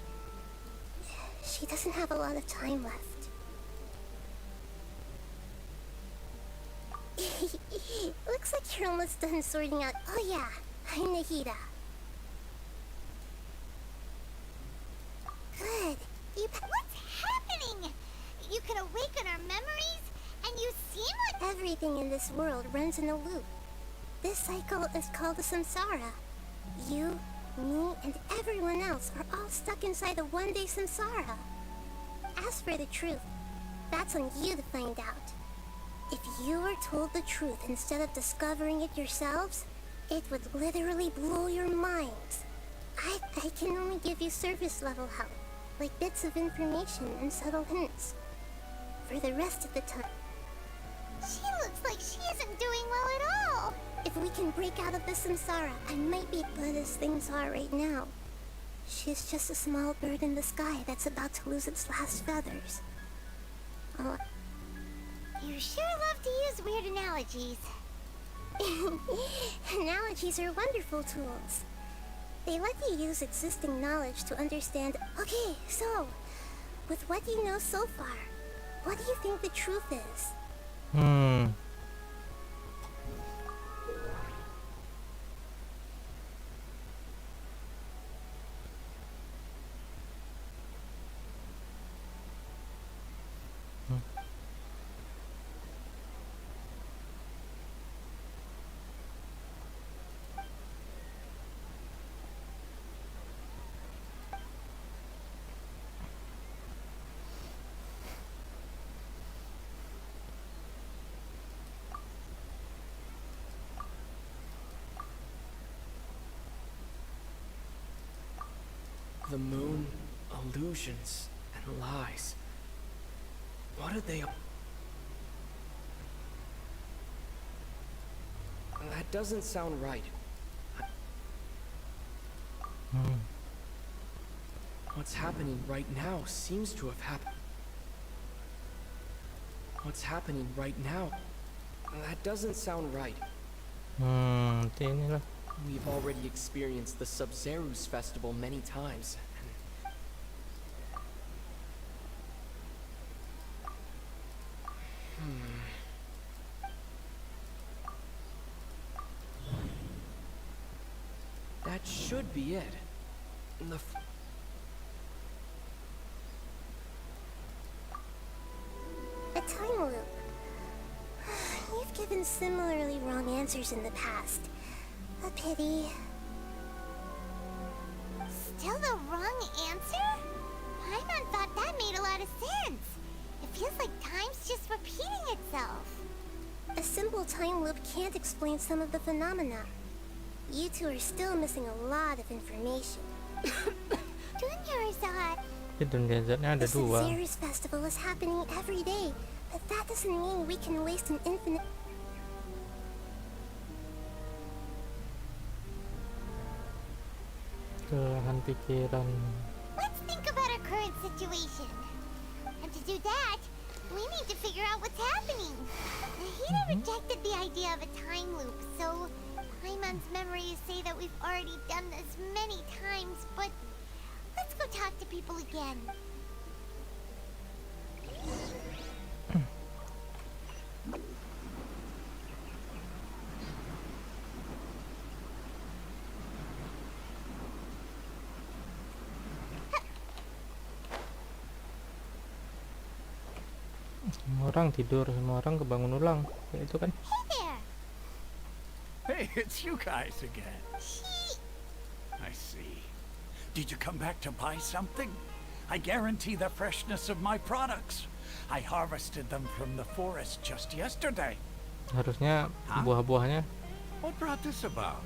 Speaker 3: she doesn't have a lot of time left. Looks like you're almost done sorting out. Oh yeah, I'm Nahida. Good. What's happening? You can awaken our memories, and you seem like... Everything in this world runs in a loop. This cycle is called the samsara. You, me, and everyone else are all stuck inside the one-day samsara. As for the truth, that's on you to find out. If you were told the truth instead of discovering it yourselves, it would literally blow your minds. I can only give you surface-level help, like bits of information and subtle hints. For the rest of the time... She looks like she isn't doing well at all. If we can break out of the samsara, I might be good as things are right now. She's just a small bird in the sky that's about to lose its last feathers. Oh, you sure love to use weird analogies. Analogies are wonderful tools. They let you use existing knowledge to understand... Okay, so, with what you know so far, what do you think the truth is?
Speaker 12: The moon, illusions, and lies. What are they? That doesn't sound right. What's happening right now seems to have happened. What's happening right now? That doesn't sound right.
Speaker 1: Inilah.
Speaker 12: We've already experienced the Sub-Zero's festival many times. That should be it.
Speaker 3: A time loop. You've given similarly wrong answers in the past. A pity. Still the wrong answer? Paimon thought that made a lot of sense. It feels like time's just repeating itself. A simple time loop can't explain some of the phenomena. You two are still missing a lot of information. Dunyarzad.
Speaker 1: Di Dunyarzadnya ada
Speaker 3: The
Speaker 1: dua.
Speaker 3: Sub-Zero's festival is happening every day, but that doesn't mean we can waste an infinite...
Speaker 1: Kelahan pikiran.
Speaker 3: Let's think about our current situation. And to do that, we need to figure out what's happening. Nahida rejected the idea of a time loop, so Paimon's memories say that we've already done this many times, but let's go talk to people again.
Speaker 1: Semua orang tidur, semua orang kebangun ulang. Ya itu kan.
Speaker 3: Hey there!
Speaker 13: Hey, it's you guys again. I see. Did you come back to buy something? I guarantee the freshness of my products. I harvested them from the forest just yesterday.
Speaker 1: Harusnya buah-buahnya
Speaker 13: What brought this about?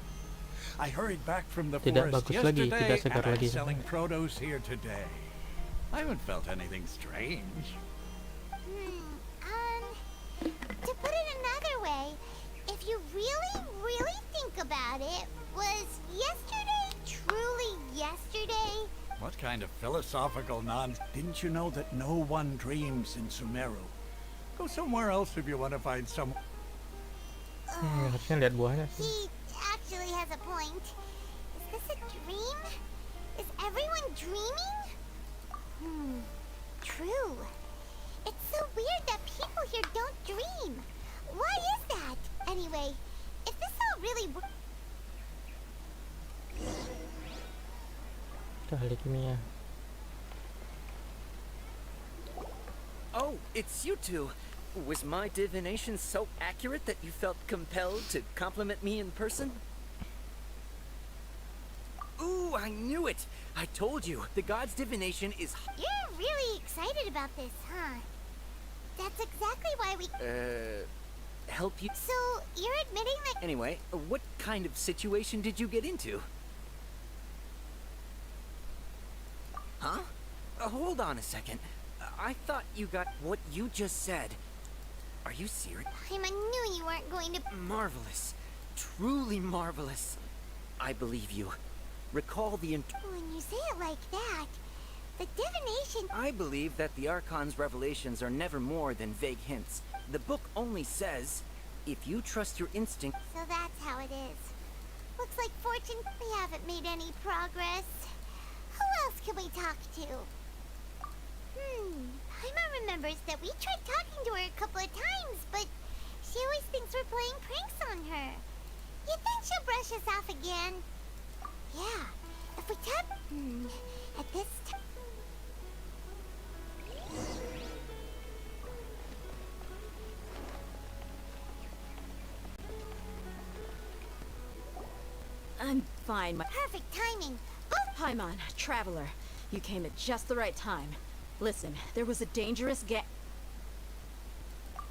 Speaker 13: I hurried back from the
Speaker 1: tidak
Speaker 13: forest
Speaker 1: bagus lagi,
Speaker 13: yesterday
Speaker 1: tidak segar
Speaker 13: and I'm
Speaker 1: lagi.
Speaker 13: selling produce here today. I haven't felt anything strange.
Speaker 3: To put it another way, if you really think about it, was yesterday truly yesterday?
Speaker 13: What kind of philosophical nonsense? Didn't you know that no one dreams in Sumeru? Go somewhere else if you want to find some.
Speaker 1: Harusnya lihat buahnya.
Speaker 3: He actually has a point. Is this a dream? Is everyone dreaming? True. It's so weird that people here don't dream. Why is that? Anyway, if this all really
Speaker 1: Ahli kimia.
Speaker 5: Oh, it's you two. Was my divination so accurate that you felt compelled to compliment me in person? Ooh, I knew it! I told you, the god's divination is...
Speaker 3: You're really excited about this, huh? That's exactly why we...
Speaker 5: help you?
Speaker 3: So, you're admitting that...
Speaker 5: Anyway, what kind of situation did you get into? Huh? Hold on a second. I thought you got what you just said. Are you serious?
Speaker 3: I knew you weren't going to...
Speaker 5: Marvelous. Truly marvelous. I believe you. Recall the
Speaker 3: When you say it like that, the divination...
Speaker 5: I believe that the Archon's revelations are never more than vague hints. The book only says, if you trust your instinct...
Speaker 3: So that's how it is. Looks like Fortune... We haven't made any progress. Who else can we talk to? Paimon remembers that we tried talking to her a couple of times, but she always thinks we're playing pranks on her. You think she'll brush us off again? Yeah, if we tap... at this time...
Speaker 14: I'm fine.
Speaker 3: Perfect timing.
Speaker 14: Paimon, Traveler, you came at just the right time. Listen, there was a dangerous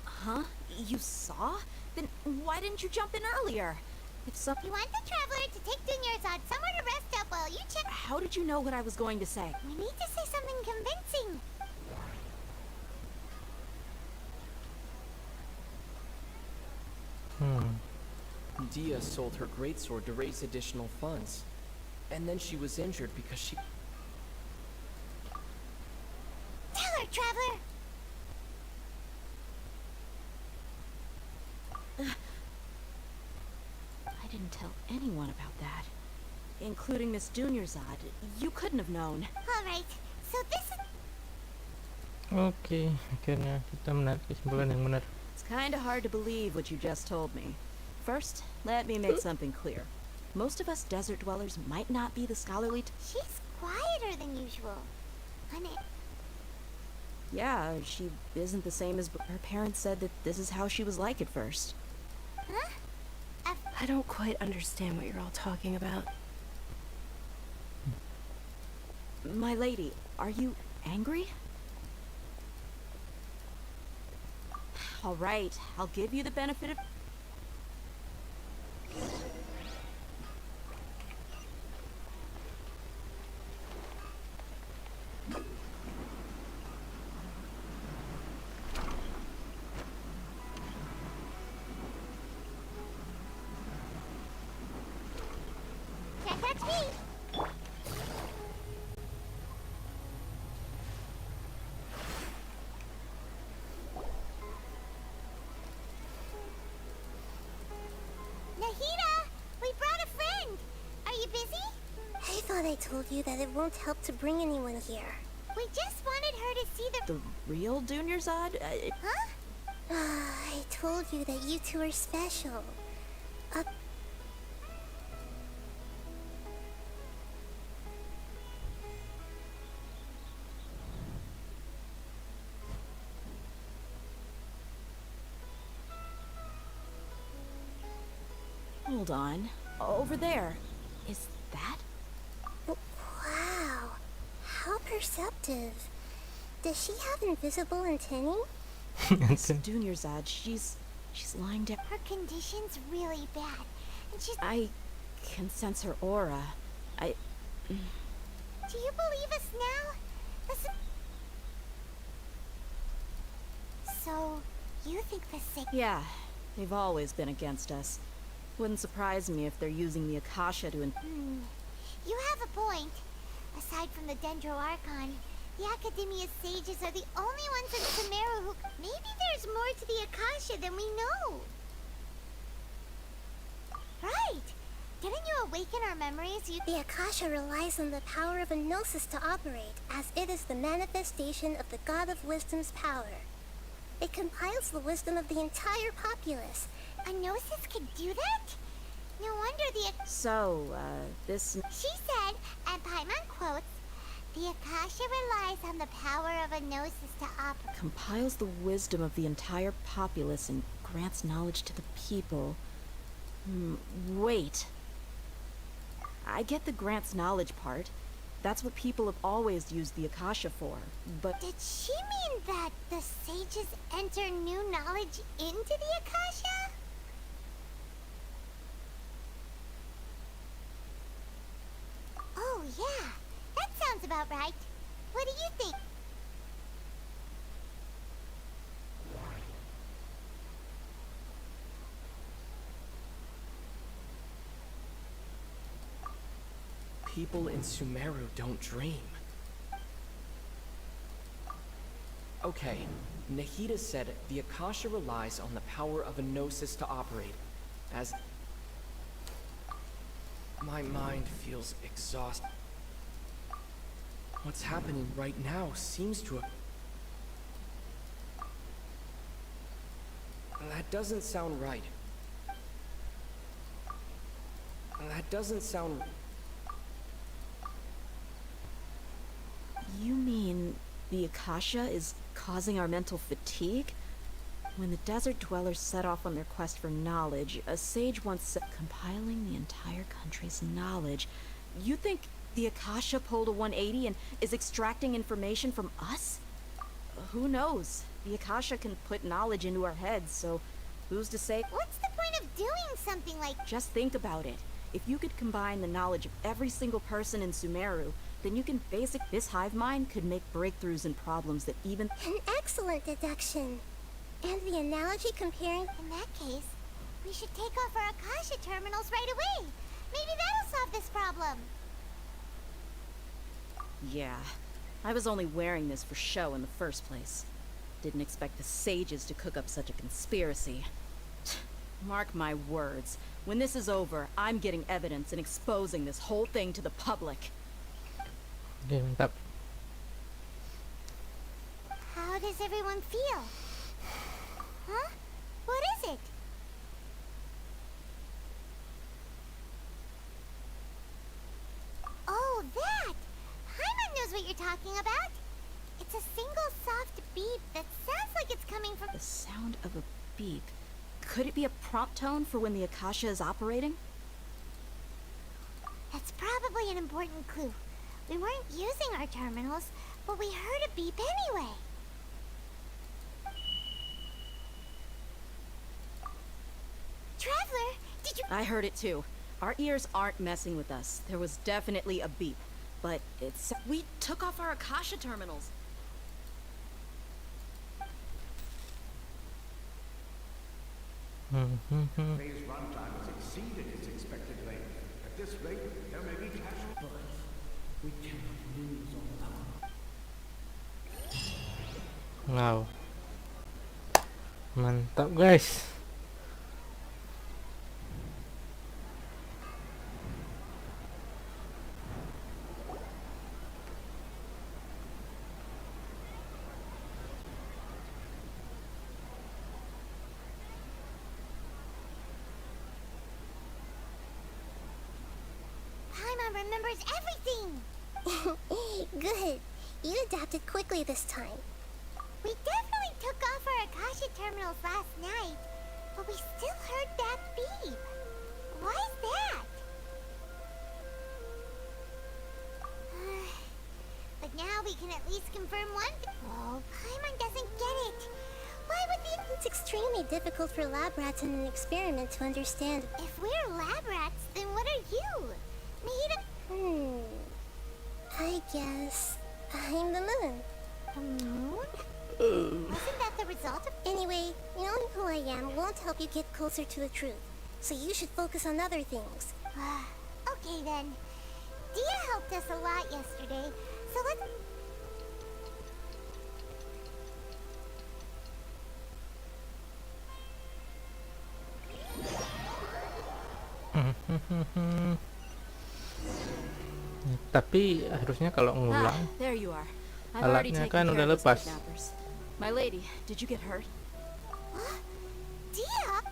Speaker 14: Huh? You saw? Then why didn't you jump in earlier? If some...
Speaker 3: You want the Traveler to take Dunyarzad somewhere to rest up while you check...
Speaker 14: How did you know what I was going to say?
Speaker 3: We need to say something convincing.
Speaker 12: Dia sold her greatsword to raise additional funds. And then she was injured because she...
Speaker 3: Traveler?
Speaker 14: I didn't tell anyone about that. Including Miss Dunyarzad. You couldn't have known.
Speaker 3: Alright, so this is...
Speaker 1: Oke, akhirnya kita menarik kesimpulan yang benar.
Speaker 14: It's kinda hard to believe what you just told me. First, let me make something clear. Most of us desert dwellers might not be the scholarly
Speaker 3: She's quieter than usual.
Speaker 14: Yeah, she isn't the same as her parents said that this is how she was like at first.
Speaker 3: Huh?
Speaker 2: I don't quite understand what you're all talking about.
Speaker 14: My lady, are you angry? All right, I'll give you the benefit of...
Speaker 3: Can't catch me! Nahida! We brought a friend! Are you busy?
Speaker 15: I thought I told you that it won't help to bring anyone here.
Speaker 3: We just wanted her to see the...
Speaker 14: The real Dunyarzad?
Speaker 3: Huh?
Speaker 15: I told you that you two are special.
Speaker 14: Hold on. Over there. Is that?
Speaker 15: Wow. How perceptive. Does she have invisible antennae?
Speaker 14: Miss Dunyarzad, she's lying down.
Speaker 3: Her condition's really bad. And she's...
Speaker 14: I can sense her aura.
Speaker 3: Do you believe us now? So, you think the sick...
Speaker 14: Yeah, they've always been against us. Wouldn't surprise me if they're using the Akasha to...
Speaker 3: You have a point. Aside from the Dendro Archon, the Academia sages are the only ones in Sumeru who... Maybe there's more to the Akasha than we know. Right! Didn't you awaken our memories?
Speaker 15: The Akasha relies on the power of a Gnosis to operate, as it is the manifestation of the God of Wisdom's power. It compiles the wisdom of the entire populace.
Speaker 3: A Gnosis could do that? No wonder the...
Speaker 14: So, this...
Speaker 3: She said, and Paimon quotes, the Akasha relies on the power of a Gnosis to operate.
Speaker 14: Compiles the wisdom of the entire populace and grants knowledge to the people. Wait. I get the grants knowledge part. That's what people have always used the Akasha for, but...
Speaker 3: Did she mean that the sages enter new knowledge into the Akasha? Oh, yeah. That sounds about right. What do you think?
Speaker 12: People in Sumeru don't dream. Okay, Nahida said the Akasha relies on the power of a Gnosis to operate, as... My mind feels exhausted. What's happening right now seems to have... That doesn't sound right. That doesn't sound...
Speaker 14: You mean the Akasha is causing our mental fatigue? When the desert dwellers set off on their quest for knowledge, a sage once said, compiling the entire country's knowledge. You think the Akasha pulled a 180 and is extracting information from us? Who knows? The Akasha can put knowledge into our heads, so who's to say?
Speaker 3: What's the point of doing something like...
Speaker 14: Just think about it. If you could combine the knowledge of every single person in Sumeru, then you can this hive mind could make breakthroughs in problems that even...
Speaker 15: An excellent deduction. And the analogy comparing...
Speaker 3: In that case, we should take off our Akasha terminals right away. Maybe that'll solve this problem.
Speaker 14: Yeah, I was only wearing this for show in the first place. Didn't expect the sages to cook up such a conspiracy. Mark my words. When this is over, I'm getting evidence and exposing this whole thing to the public.
Speaker 1: Oke, mantap.
Speaker 3: How does everyone feel? Huh? What is it? Oh, that! Paimon knows what you're talking about. It's a single soft beep that sounds like it's coming from...
Speaker 14: The sound of a beep. Could it be a prompt tone for when the Akasha is operating?
Speaker 3: That's probably an important clue. We weren't using our terminals, but we heard a beep anyway. Traveler, did you...
Speaker 14: I heard it too. Our ears aren't messing with us. There was definitely a beep. But it's... We took off our Akasha terminals.
Speaker 11: Phase runtime has exceeded its expected length. At this rate, there may be casualties. But we cannot lose all power.
Speaker 1: Wow. Mantap, guys.
Speaker 3: Paimon remembers everything!
Speaker 15: Good. You adapted quickly this time.
Speaker 3: We definitely took off our Akasha terminals last night, but we still heard that beep. Why is that? But now we can at least confirm one thing. Oh, Paimon doesn't get it. Why would the...
Speaker 15: It's extremely difficult for lab rats in an experiment to understand.
Speaker 3: If we're lab rats, then what are you? Nahida...
Speaker 15: I guess I'm the moon.
Speaker 3: The moon? Wasn't that the result of...
Speaker 15: Anyway, knowing who I am won't help you get closer to the truth. So you should focus on other things.
Speaker 3: Okay then. Dia helped us a lot yesterday, so let's...
Speaker 1: Tapi harusnya kalau ngulang
Speaker 14: There you are. I've already
Speaker 1: alatnya
Speaker 14: taken
Speaker 1: kan
Speaker 14: care
Speaker 1: udah
Speaker 14: of those
Speaker 1: lepas.
Speaker 14: kidnappers. My lady, did you get hurt?
Speaker 3: Dia?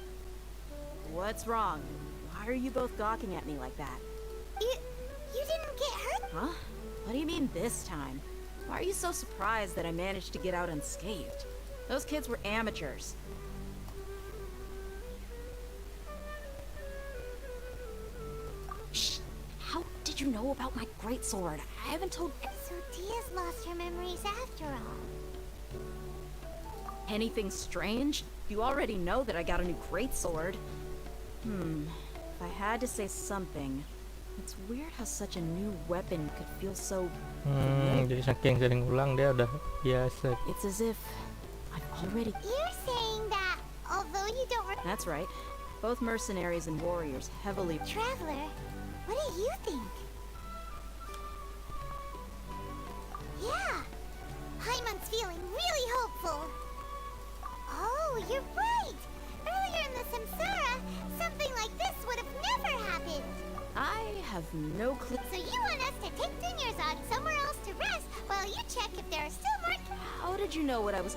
Speaker 14: What's wrong? Why are you both gawking at me like that?
Speaker 3: You didn't get hurt?
Speaker 14: Huh? What do you mean this time? Why are you so surprised that I managed to get out unscathed? Those kids were amateurs. Shh! How did you know about my greatsword? I haven't told...
Speaker 3: So Dia's lost her memories after all.
Speaker 14: Anything strange? You already know that I got a new greatsword. If I had to say something, it's weird how such a new weapon could feel so...
Speaker 1: Jadi saking sering ulang dia udah biasa.
Speaker 14: It's as if I've already...
Speaker 3: You're saying that, although you don't...
Speaker 14: That's right. Both mercenaries and warriors heavily...
Speaker 3: Traveler, what do you think? Yeah, Paimon's feeling really hopeful. Oh, you're right. Earlier in the Samsara, something like this would have never happened.
Speaker 14: I have no clue.
Speaker 3: So you want us to take Dunyarzad somewhere else to rest while you check if there are still more...
Speaker 14: How did you know what I was...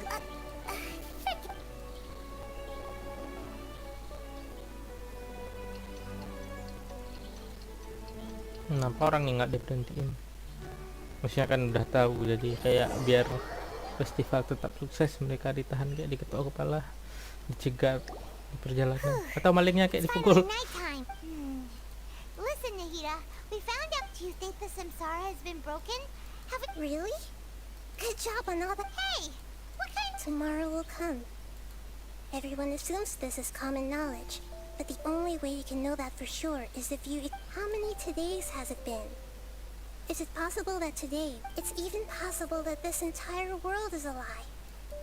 Speaker 1: Kenapa orang nih nggak diberhentiin? Maksudnya kan udah tahu, jadi kayak biar festival tetap sukses mereka ditahan kayak diketok kepala, dicegat di perjalanan, atau malingnya kayak dipukul.
Speaker 3: Listen, Nahida, we found out. Do you think the Samsara has been broken?
Speaker 15: Have it really? Good job on all the...
Speaker 3: Hey, what kind...
Speaker 15: Tomorrow will come. Everyone assumes this is common knowledge. But the only way you can know that for sure is if you... How many todays has it been? Is it possible that today... It's even possible that this entire world is a lie.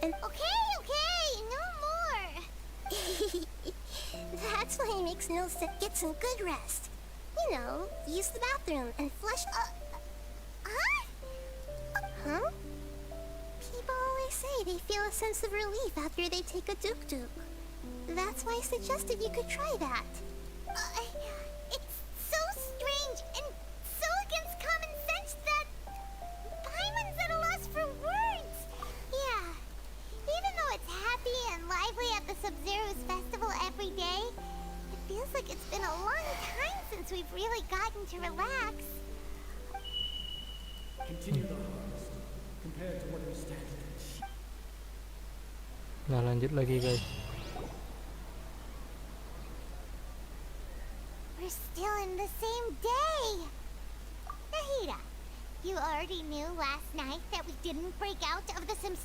Speaker 15: And...
Speaker 3: Okay, no more!
Speaker 15: That's why it makes no sense. Get some good rest. You know, use the bathroom and flush... Huh? People always say they feel a sense of relief after they take a duk-duk. That's why I suggested you could try that. It's so strange and so against common sense that Paimon's at a loss for words. Yeah, even though it's happy and lively at the Sub-Zero's festival every day, it feels like it's been a long time since we've really gotten to relax.
Speaker 10: Continue the harvest. Compared to what we stand.
Speaker 1: Nah, lanjut lagi guys.
Speaker 3: We're still in the same day! Nahida, you already knew last night that we didn't break out of the Sims...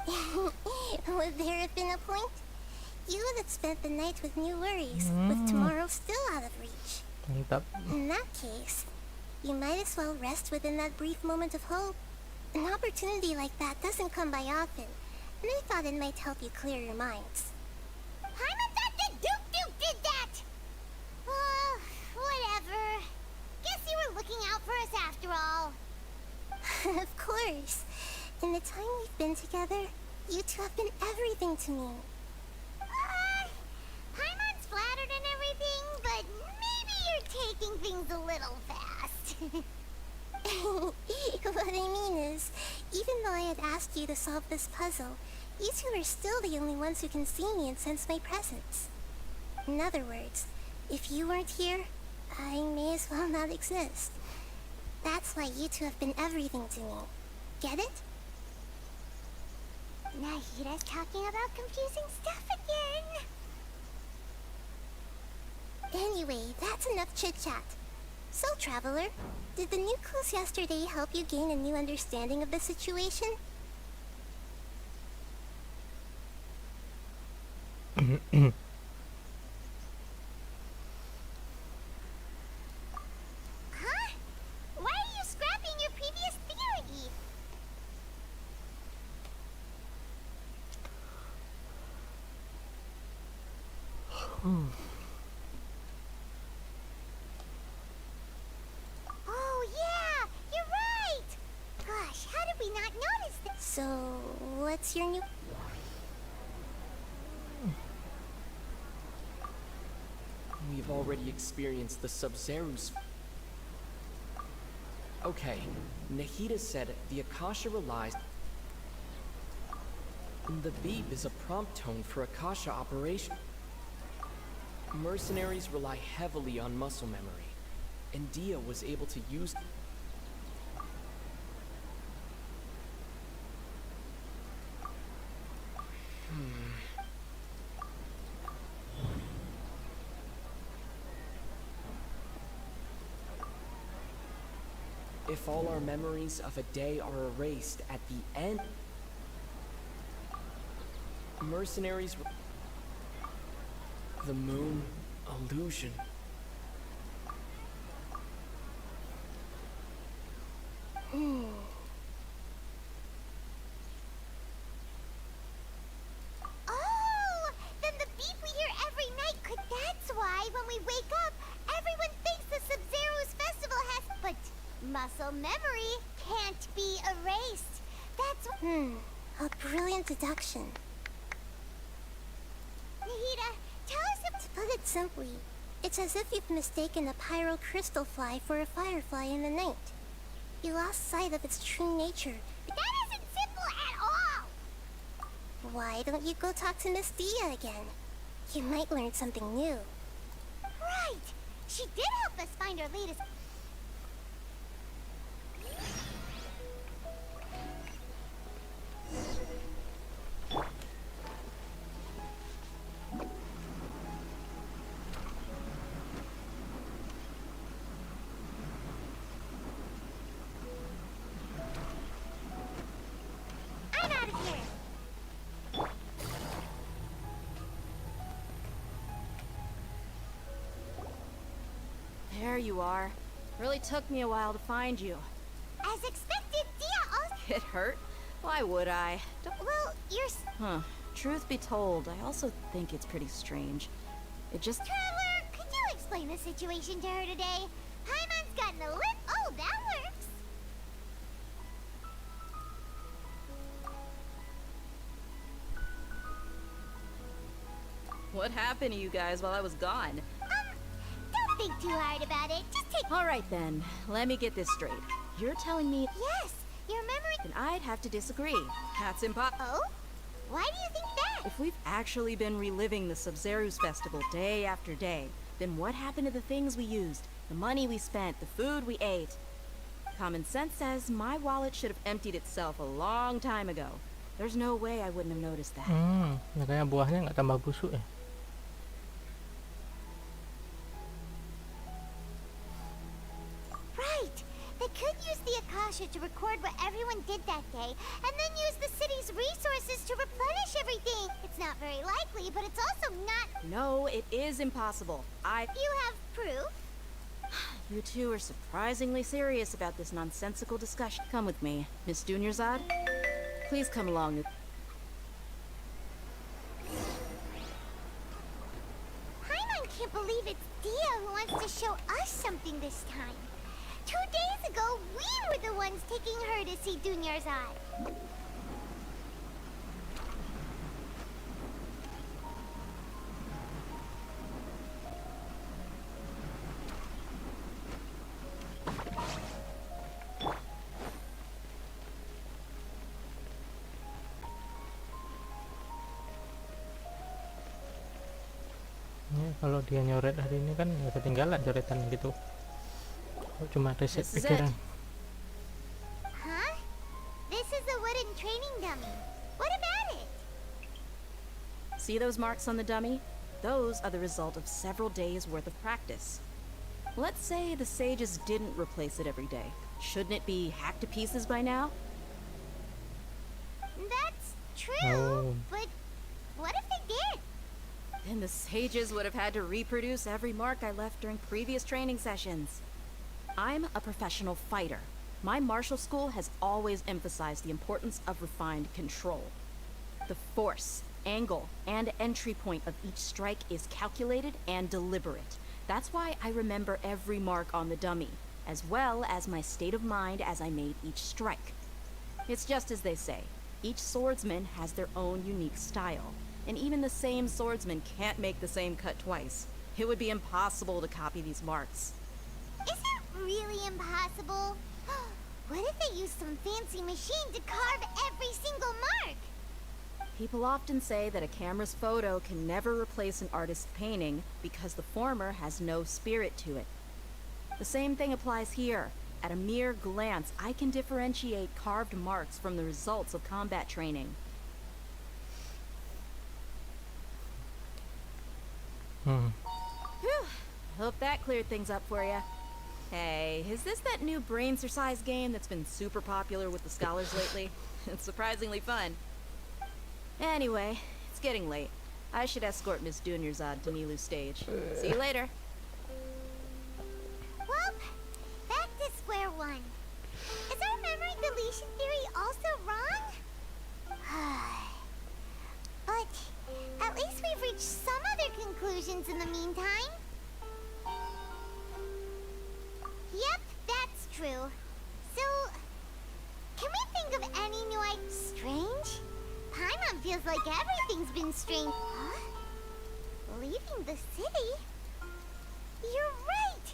Speaker 15: Would there have been a point? You would have spent the night with new worries, with tomorrow still out of reach.
Speaker 1: Mantap.
Speaker 15: In that case, you might as well rest within that brief moment of hope. An opportunity like that doesn't come by often, and I thought it might help you clear your minds.
Speaker 3: Paimon thought that Duke did that! Whatever. Guess you were looking out for us after all.
Speaker 15: Of course. In the time we've been together, you two have been everything to me.
Speaker 3: Paimon's flattered and everything, but maybe you're taking things a little fast.
Speaker 15: What I mean is, even though I had asked you to solve this puzzle, you two are still the only ones who can see me and sense my presence. In other words, if you weren't here, I may as well not exist. That's why you two have been everything to me. Get it?
Speaker 3: Nahida's talking about confusing stuff again.
Speaker 15: Anyway, that's enough chit-chat. So, Traveler, did the new clues yesterday help you gain a new understanding of the situation?
Speaker 3: Huh? Why are you scrapping your previous theory? Oh yeah, you're right! Gosh, how did we not notice this?
Speaker 15: So, what's your new...
Speaker 12: We've already experienced the Sub-Zero's... Okay, Nahida said the Akasha relies... The beep is a prompt tone for Akasha operation. Mercenaries rely heavily on muscle memory, and Dia was able to use... If all our memories of a day are erased at the end... Mercenaries... The moon... illusion...
Speaker 3: Oh! Then the beep we hear every night could... That's why when we wake up, everyone thinks the Sub-Zero's festival has... But muscle memory can't be erased. That's...
Speaker 15: a brilliant deduction.
Speaker 3: Nahida, tell us if...
Speaker 15: To put it simply, it's as if you've mistaken a pyro crystal fly for a firefly in the night. You lost sight of its true nature.
Speaker 3: That isn't simple at all!
Speaker 15: Why don't you go talk to Miss Dia again? You might learn something new.
Speaker 3: Right! She did help us find our latest... I'm out of here!
Speaker 14: There you are. Really took me a while to find you.
Speaker 3: As expected, Dia also...
Speaker 14: It hurt? Why would I?
Speaker 3: Well, you're...
Speaker 14: Huh. Truth be told, I also think it's pretty strange. It just...
Speaker 3: Traveler, could you explain the situation to her today? Paimon's gotten a lip... Oh, that works!
Speaker 14: What happened to you guys while I was gone?
Speaker 3: Don't think too hard about it. Just take...
Speaker 14: Alright then, let me get this straight. You're telling me...
Speaker 3: Yes, your memory...
Speaker 14: Then I'd have to disagree. That's impossible.
Speaker 3: Oh? Why do you think that?
Speaker 14: If we've actually been reliving the Sub-Zero's festival day after day, then what happened to the things we used? The money we spent, the food we ate? Common sense says my wallet should have emptied itself a long time ago. There's no way I wouldn't have noticed that.
Speaker 1: Makanya buahnya nggak tambah busuk ya.
Speaker 3: Right. They could use the Akasha to record what everyone did that day, and then use the city's resources to replenish everything. It's not very likely, but it's also not...
Speaker 14: No, it is impossible.
Speaker 3: You have proof?
Speaker 14: You two are surprisingly serious about this nonsensical discussion. Come with me, Miss Dunyarzad. Please come along.
Speaker 3: Paimon can't believe it's Dia who wants to show us something this time. 2 days ago, we were the ones taking her to see Dunyarzad.
Speaker 1: Kalau dia nyoret hari ini kan nggak ketinggalan coretan gitu. Cuma reset pikiran.
Speaker 3: Huh? This is a wooden training dummy. What about it?
Speaker 14: See those marks on the dummy? Those are the result of several days worth of practice. Let's say the sages didn't replace it every day. Shouldn't it be hacked to pieces by now?
Speaker 3: That's true, but what if they did?
Speaker 14: Then the sages would have had to reproduce every mark I left during previous training sessions. I'm a professional fighter. My martial school has always emphasized the importance of refined control. The force, angle, and entry point of each strike is calculated and deliberate. That's why I remember every mark on the dummy, as well as my state of mind as I made each strike. It's just as they say, each swordsman has their own unique style. And even the same swordsman can't make the same cut twice. It would be impossible to copy these marks.
Speaker 3: Is it really impossible? What if they used some fancy machine to carve every single mark?
Speaker 14: People often say that a camera's photo can never replace an artist's painting because the former has no spirit to it. The same thing applies here. At a mere glance, I can differentiate carved marks from the results of combat training. Whew. Hope that cleared things up for you. Hey, is this that new brain-exercise game that's been super popular with the scholars lately? It's surprisingly fun. Anyway, it's getting late. I should escort Miss Dunyarzad to Nilu's stage. See you later.
Speaker 3: Well, back to square one. Is our memory deletion theory also wrong? But at least we've reached some other conclusions in the meantime. Yep, that's true. So, can we think of any new ideas? Strange? Paimon feels like everything's been strange. Huh? Leaving the city? You're right!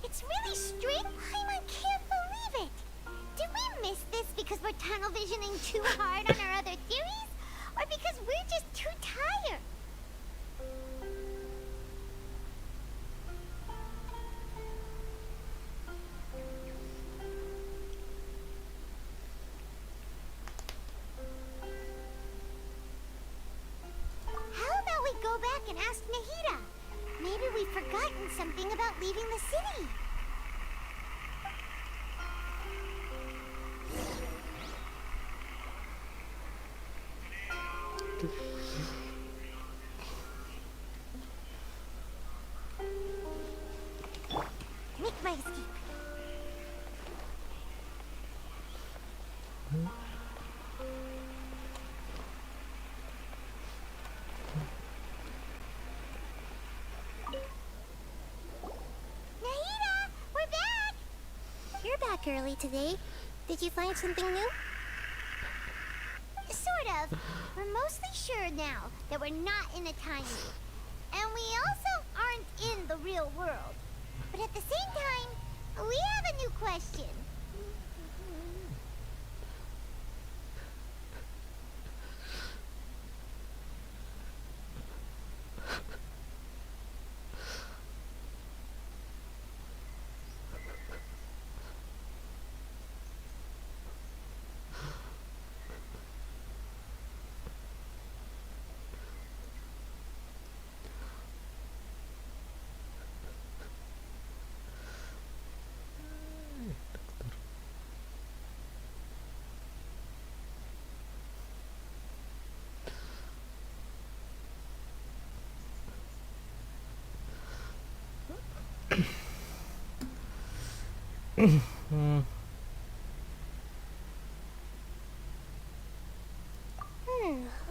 Speaker 3: It's really strange. Paimon can't believe it! Did we miss this because we're tunnel visioning too hard on our other theories? Or because we're just too tired? How about we go back and ask Nahida? Maybe we've forgotten something about leaving the city. Make my escape. Nahida, we're back!
Speaker 15: You're back early today. Did you find something new?
Speaker 3: Sort of. We're mostly sure now that we're not in a time loop. And we also aren't in the real world. But at the same time, we have a new question.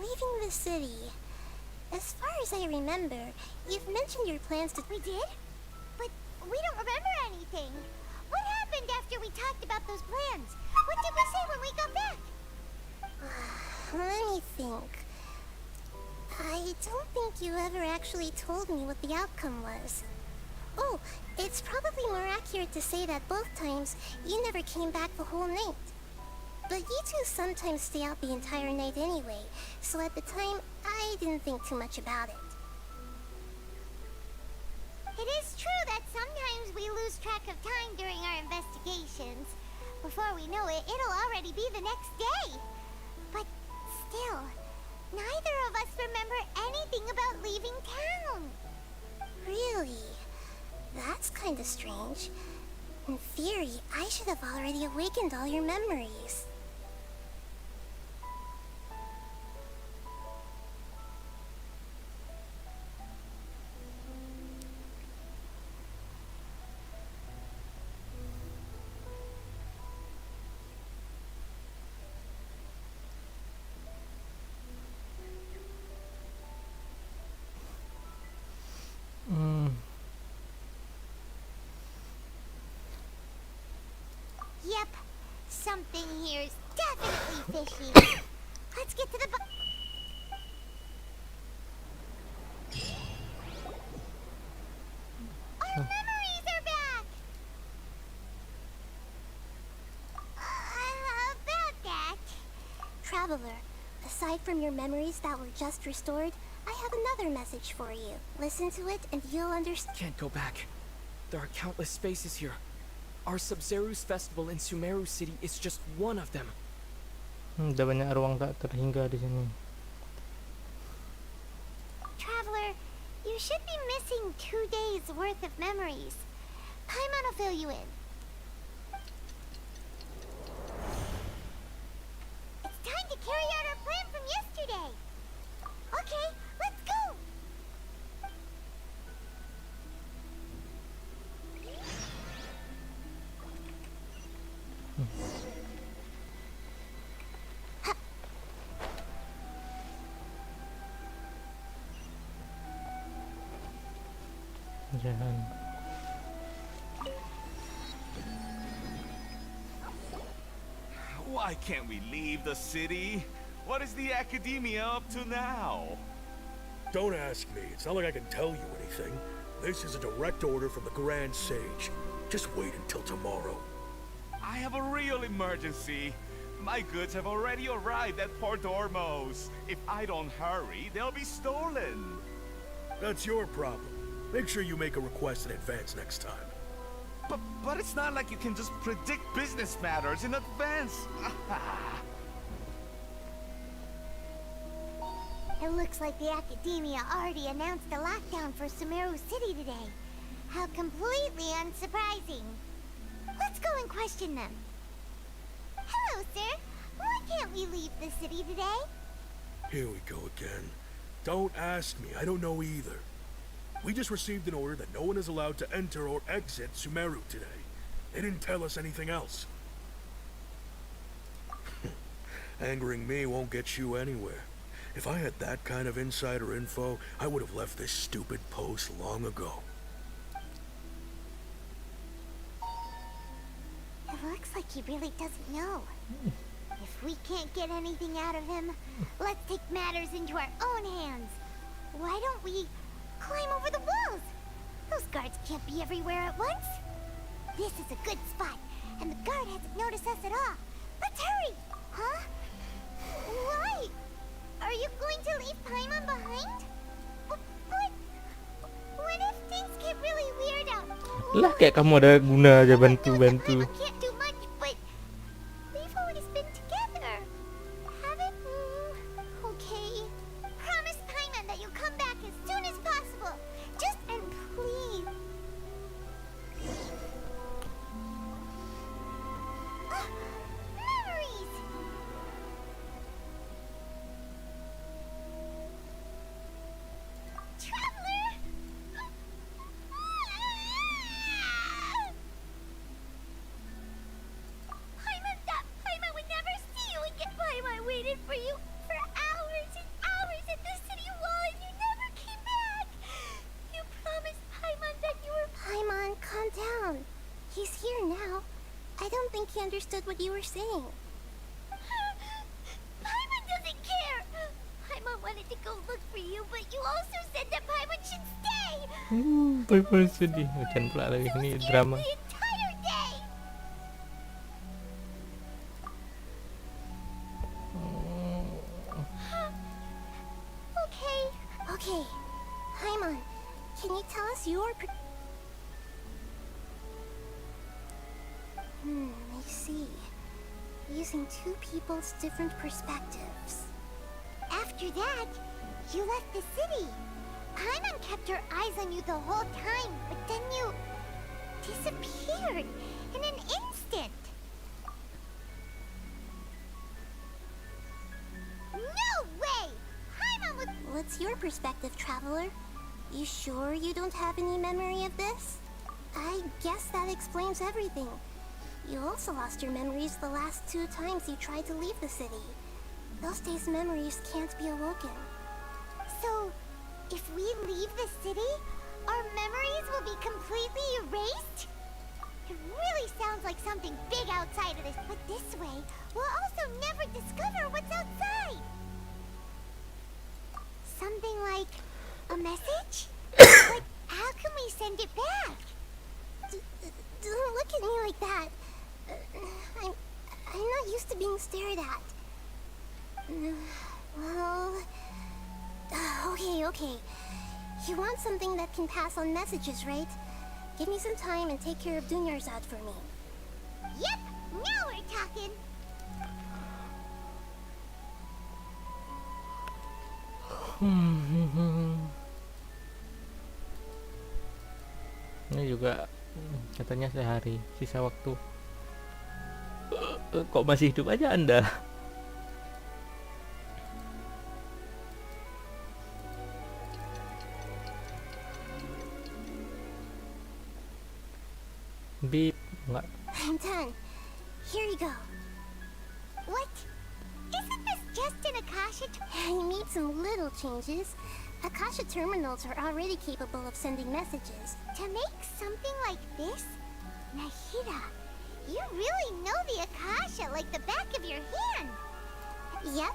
Speaker 15: Leaving the city. As far as I remember, you've mentioned your plans to...
Speaker 3: We did? But we don't remember anything. What happened after we talked about those plans? What did we say when we got back?
Speaker 15: Let me think. I don't think you ever actually told me what the outcome was. Oh, it's probably more accurate to say that both times you never came back the whole night. But you two sometimes stay out the entire night anyway, so at the time, I didn't think too much about it.
Speaker 3: It is true that sometimes we lose track of time during our investigations. Before we know it, it'll already be the next day. But still, neither of us remember anything about leaving town.
Speaker 15: Really? That's kinda strange. In theory, I should have already awakened all your memories.
Speaker 3: Yep, something here is definitely fishy. Let's get to the Our memories are back! About that...
Speaker 15: Traveler, aside from your memories that were just restored, I have another message for you. Listen to it and you'll understand.
Speaker 12: Can't go back. There are countless spaces here. Our Sub-Zero's festival in Sumeru City is just one of them.
Speaker 1: Ada banyak ruang tak terhingga di sini.
Speaker 3: Traveler, you should be missing 2 days worth of memories. Paimon will fill you in. It's time to carry out our plan from yesterday. Okay, let's go!
Speaker 1: Jangan.
Speaker 16: Why can't we leave the city? What is the academia up to now?
Speaker 11: Don't ask me. It's not like I can tell you anything. This is a direct order from the Grand Sage. Just wait until tomorrow.
Speaker 16: I have a real emergency. My goods have already arrived at Port Ormos. If I don't hurry, they'll be stolen.
Speaker 11: That's your problem. Make sure you make a request in advance next time.
Speaker 16: But it's not like you can just predict business matters in advance.
Speaker 3: It looks like the Academia already announced a lockdown for Sumeru City today. How completely unsurprising. Let's go and question them. Hello, sir. Why can't we leave the city today?
Speaker 11: Here we go again. Don't ask me. I don't know either. We just received an order that no one is allowed to enter or exit Sumeru today. They didn't tell us anything else. Angering me won't get you anywhere. If I had that kind of insider info, I would have left this stupid post long ago.
Speaker 3: It looks like he really doesn't know. If we can't get anything out of him, let's take matters into our own hands. Why don't we climb over the walls. Those guards can't be everywhere at once. This is a good spot, and the guard hasn't noticed us at all. Let's hurry! Huh? Why? Are you going to leave Paimon behind? But what if things get really weird out?
Speaker 1: Lah kayak kamu ada guna aja bantu-bantu.
Speaker 3: Can't do much, but we've always been together, haven't we? Okay. Promise Paimon that you'll come back as soon as possible. Just and please. Memories. Traveler. Paimon would never see you again. Paimon waited for you for hours and hours at the city wall and you never came back. You promised Paimon that you were... Paimon, calm down. He's here now. I don't think he understood what you were saying. Paimon doesn't care. Paimon wanted to go look for you, but you also said that Paimon should stay.
Speaker 1: Paimon sedih. Hujan pula lagi ini drama.
Speaker 3: The entire day. Okay. Paimon, can you tell us your I see. Using two people's different perspectives. After that, you left the city. Paimon kept her eyes on you the whole time, but then you disappeared in an instant. No way! Paimon was... What's your perspective, Traveler? You sure you don't have any memory of this? I guess that explains everything. You also lost your memories the last 2 times you tried to leave the city. Those days' memories can't be awoken. So, if we leave the city, our memories will be completely erased? It really sounds like something big outside of this, but this way, we'll also never discover what's outside. Something like a message? But how can we send it back? Don't look at me like that. I'm not used to being stared at. Well... Okay. You want something that can pass on messages, right? Give me some time and take care of Dunyarzad for me. Yep! Now we're talking!
Speaker 1: Ini juga katanya sehari sisa waktu. Kok masih hidup aja Anda? Beep, enggak.
Speaker 3: I'm done. Here you go. What? Isn't this just an Akasha? I made some little changes. Akasha terminals are already capable of sending messages. To make something like this? Nahida, you really know the Akasha like the back of your hand. Yep.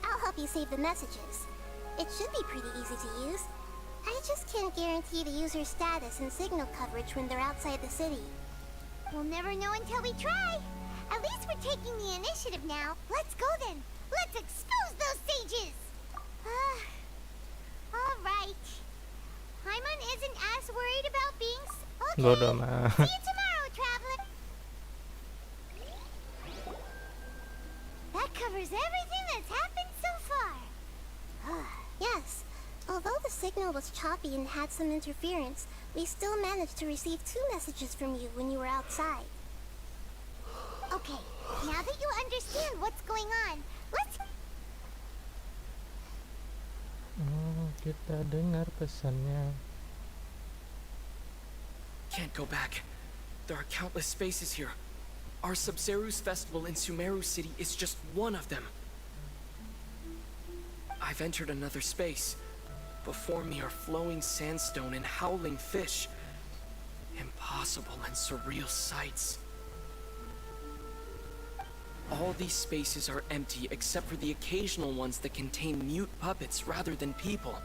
Speaker 3: I'll help you save the messages. It should be pretty easy to use. I just can't guarantee the user's status and signal coverage when they're outside the city. We'll never know until we try. At least we're taking the initiative now. Let's go then. Let's expose those sages. All right. Paimon isn't as worried about being... Okay.
Speaker 1: Bodoh amat.
Speaker 3: See you tomorrow, traveler. That covers everything that's happened so far. Yes. Although the signal was choppy and had some interference, we still managed to receive 2 messages from you when you were outside. Okay, now that you understand what's going on, let's...
Speaker 1: Kita dengar pesannya.
Speaker 12: Can't go back. There are countless spaces here. Our Sub-Zero's festival in Sumeru City is just one of them. I've entered another space. Before me are flowing sandstone and howling fish. Impossible and surreal sights. All these spaces are empty except for the occasional ones that contain mute puppets rather than people.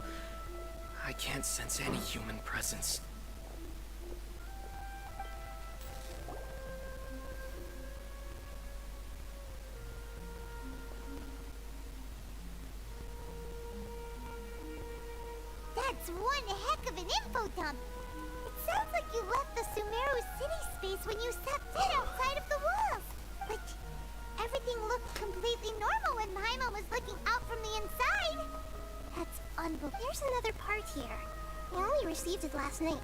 Speaker 12: I can't sense any human presence.
Speaker 3: That's one heck of an info dump. It sounds like you left the Sumeru city space when you set foot outside of the walls. But everything looked completely normal when Paimon was looking out from the inside. That's unbelievable.
Speaker 15: There's another part here. We only received it last night.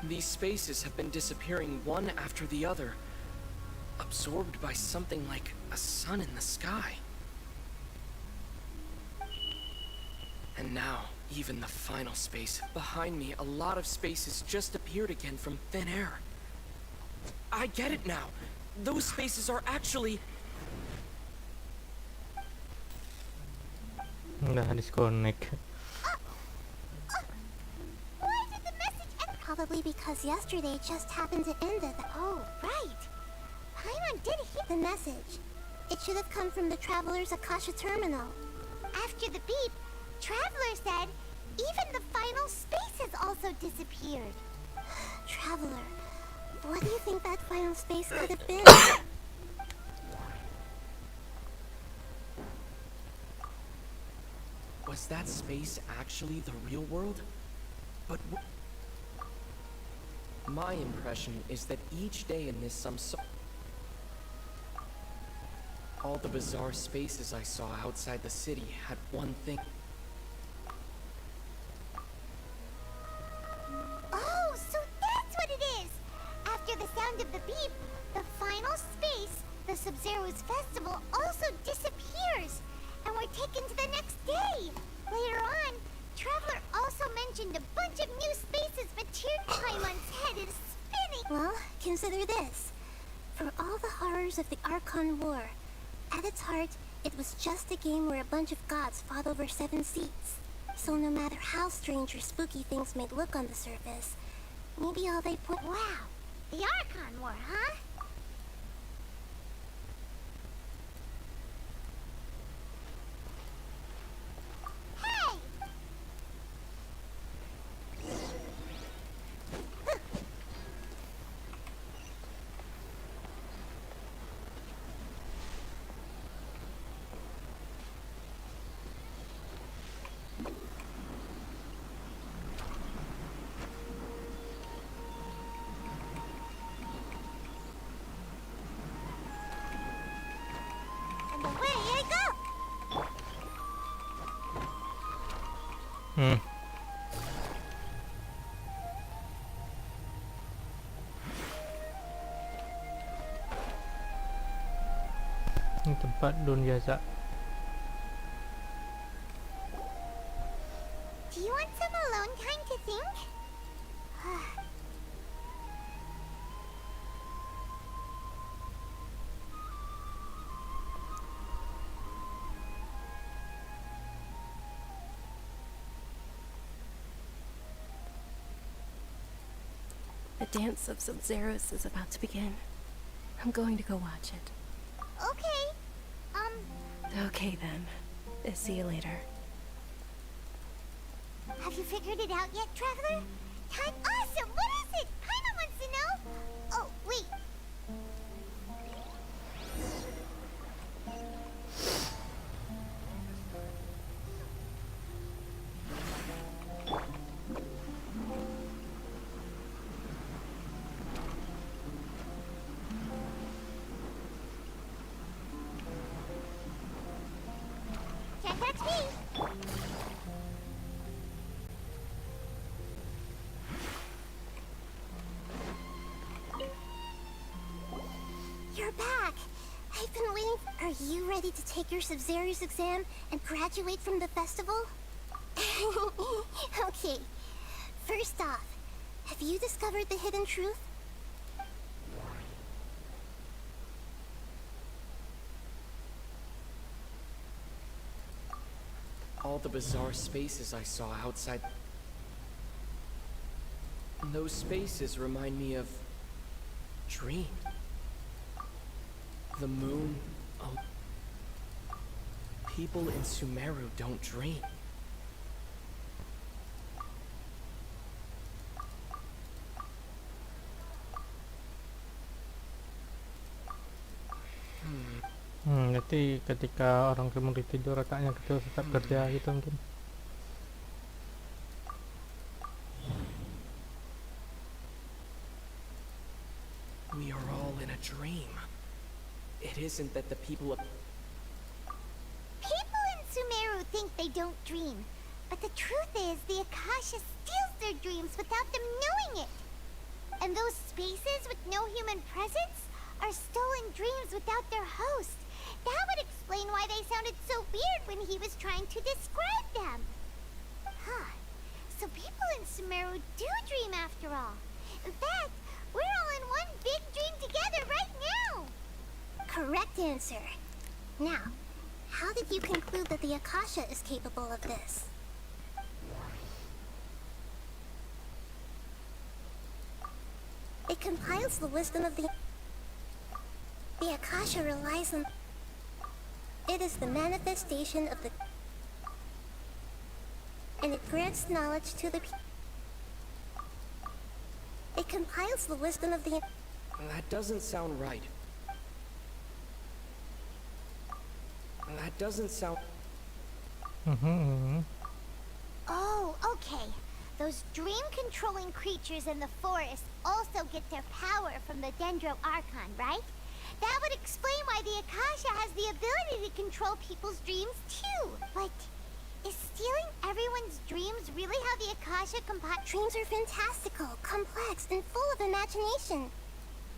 Speaker 12: These spaces have been disappearing one after the other, absorbed by something like a sun in the sky. And now, even the final space. Behind me, a lot of spaces just appeared again from thin air. I get it now. Those spaces are actually...
Speaker 1: Udah disconnect.
Speaker 3: Why did the message end?
Speaker 15: Probably because yesterday just happened to end at the...
Speaker 3: Oh, right. Paimon did hear
Speaker 15: the message. It should have come from the Traveler's Akasha terminal.
Speaker 3: After the beep, Traveler said even the final space has also disappeared.
Speaker 15: Traveler, what do you think that final space could have been?
Speaker 12: Was that space actually the real world? But my impression is that each day in this all the bizarre spaces I saw outside the city had one thing.
Speaker 3: Oh, so that's what it is! After the sound of the beep, the final space, the Sub-Zero's festival, also disappears, and we're taken to the next day. Later on, Traveler also mentioned a bunch of new spaces, but Paimon's head is spinning.
Speaker 15: Well, consider this. For all the horrors of the Archon War, at its heart, it was just a game where a bunch of gods fought over 7 seats. So no matter how strange or spooky things may look on the surface, maybe all they point—
Speaker 3: Wow, the Archon War, huh? Hey! And away I go!
Speaker 1: Ini tempat Don Yaza.
Speaker 3: Do you want some alone time to think?
Speaker 2: The dance of Sub-Zeros is about to begin. I'm going to go watch it.
Speaker 3: Okay.
Speaker 2: Okay then. See you later.
Speaker 3: Have you figured it out yet, Traveler? Time awesome! What is it? Paimon wants to know! Oh, wait. Can't catch me!
Speaker 15: You're back! I've been waiting. Are you ready to take your Sub-Zero's exam and graduate from the festival? Okay. First off, have you discovered the hidden truth?
Speaker 12: All the bizarre spaces I saw outside. Those spaces remind me of... dream. The moon... Oh. People in Sumeru don't dream.
Speaker 1: Nanti ketika orang kemudian tidur otaknya gitu tetap kerja gitu mungkin.
Speaker 12: We are all in a dream. It isn't that the people of...
Speaker 3: People in Sumeru think they don't dream, but the truth is the Akasha steals their dreams without them knowing it. And those spaces with no human presence are stolen dreams without their host. That would explain why they sounded so weird when he was trying to describe them. Huh. So people in Sumeru do dream after all. In fact, we're all in one big dream together right now. Correct answer. Now, how did you conclude that the Akasha is capable of this? It compiles the wisdom of the Akasha relies on... It is the manifestation of the... And it grants knowledge to the... It compiles the wisdom of the...
Speaker 12: That doesn't sound right. That doesn't sound...
Speaker 3: Oh, okay. Those dream-controlling creatures in the forest also get their power from the Dendro Archon, right? That would explain why the Akasha has the ability to control people's dreams, too. But is stealing everyone's dreams really how the Akasha compiles? Dreams are fantastical, complex, and full of imagination.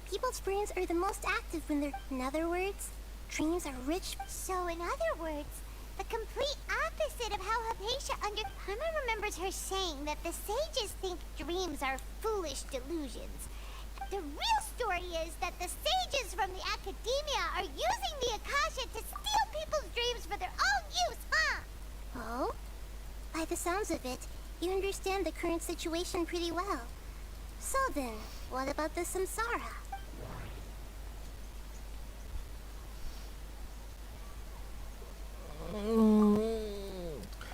Speaker 3: People's brains are the most active when they're... In other words, dreams are rich. So in other words, the complete opposite of how Hypatia Paimon remembers her saying that the sages think dreams are foolish delusions. The real story is that the sages from the academia are using the Akasha to steal people's dreams for their own use, huh? Oh? By the sounds of it, you understand the current situation pretty well. So then, what about the Samsara?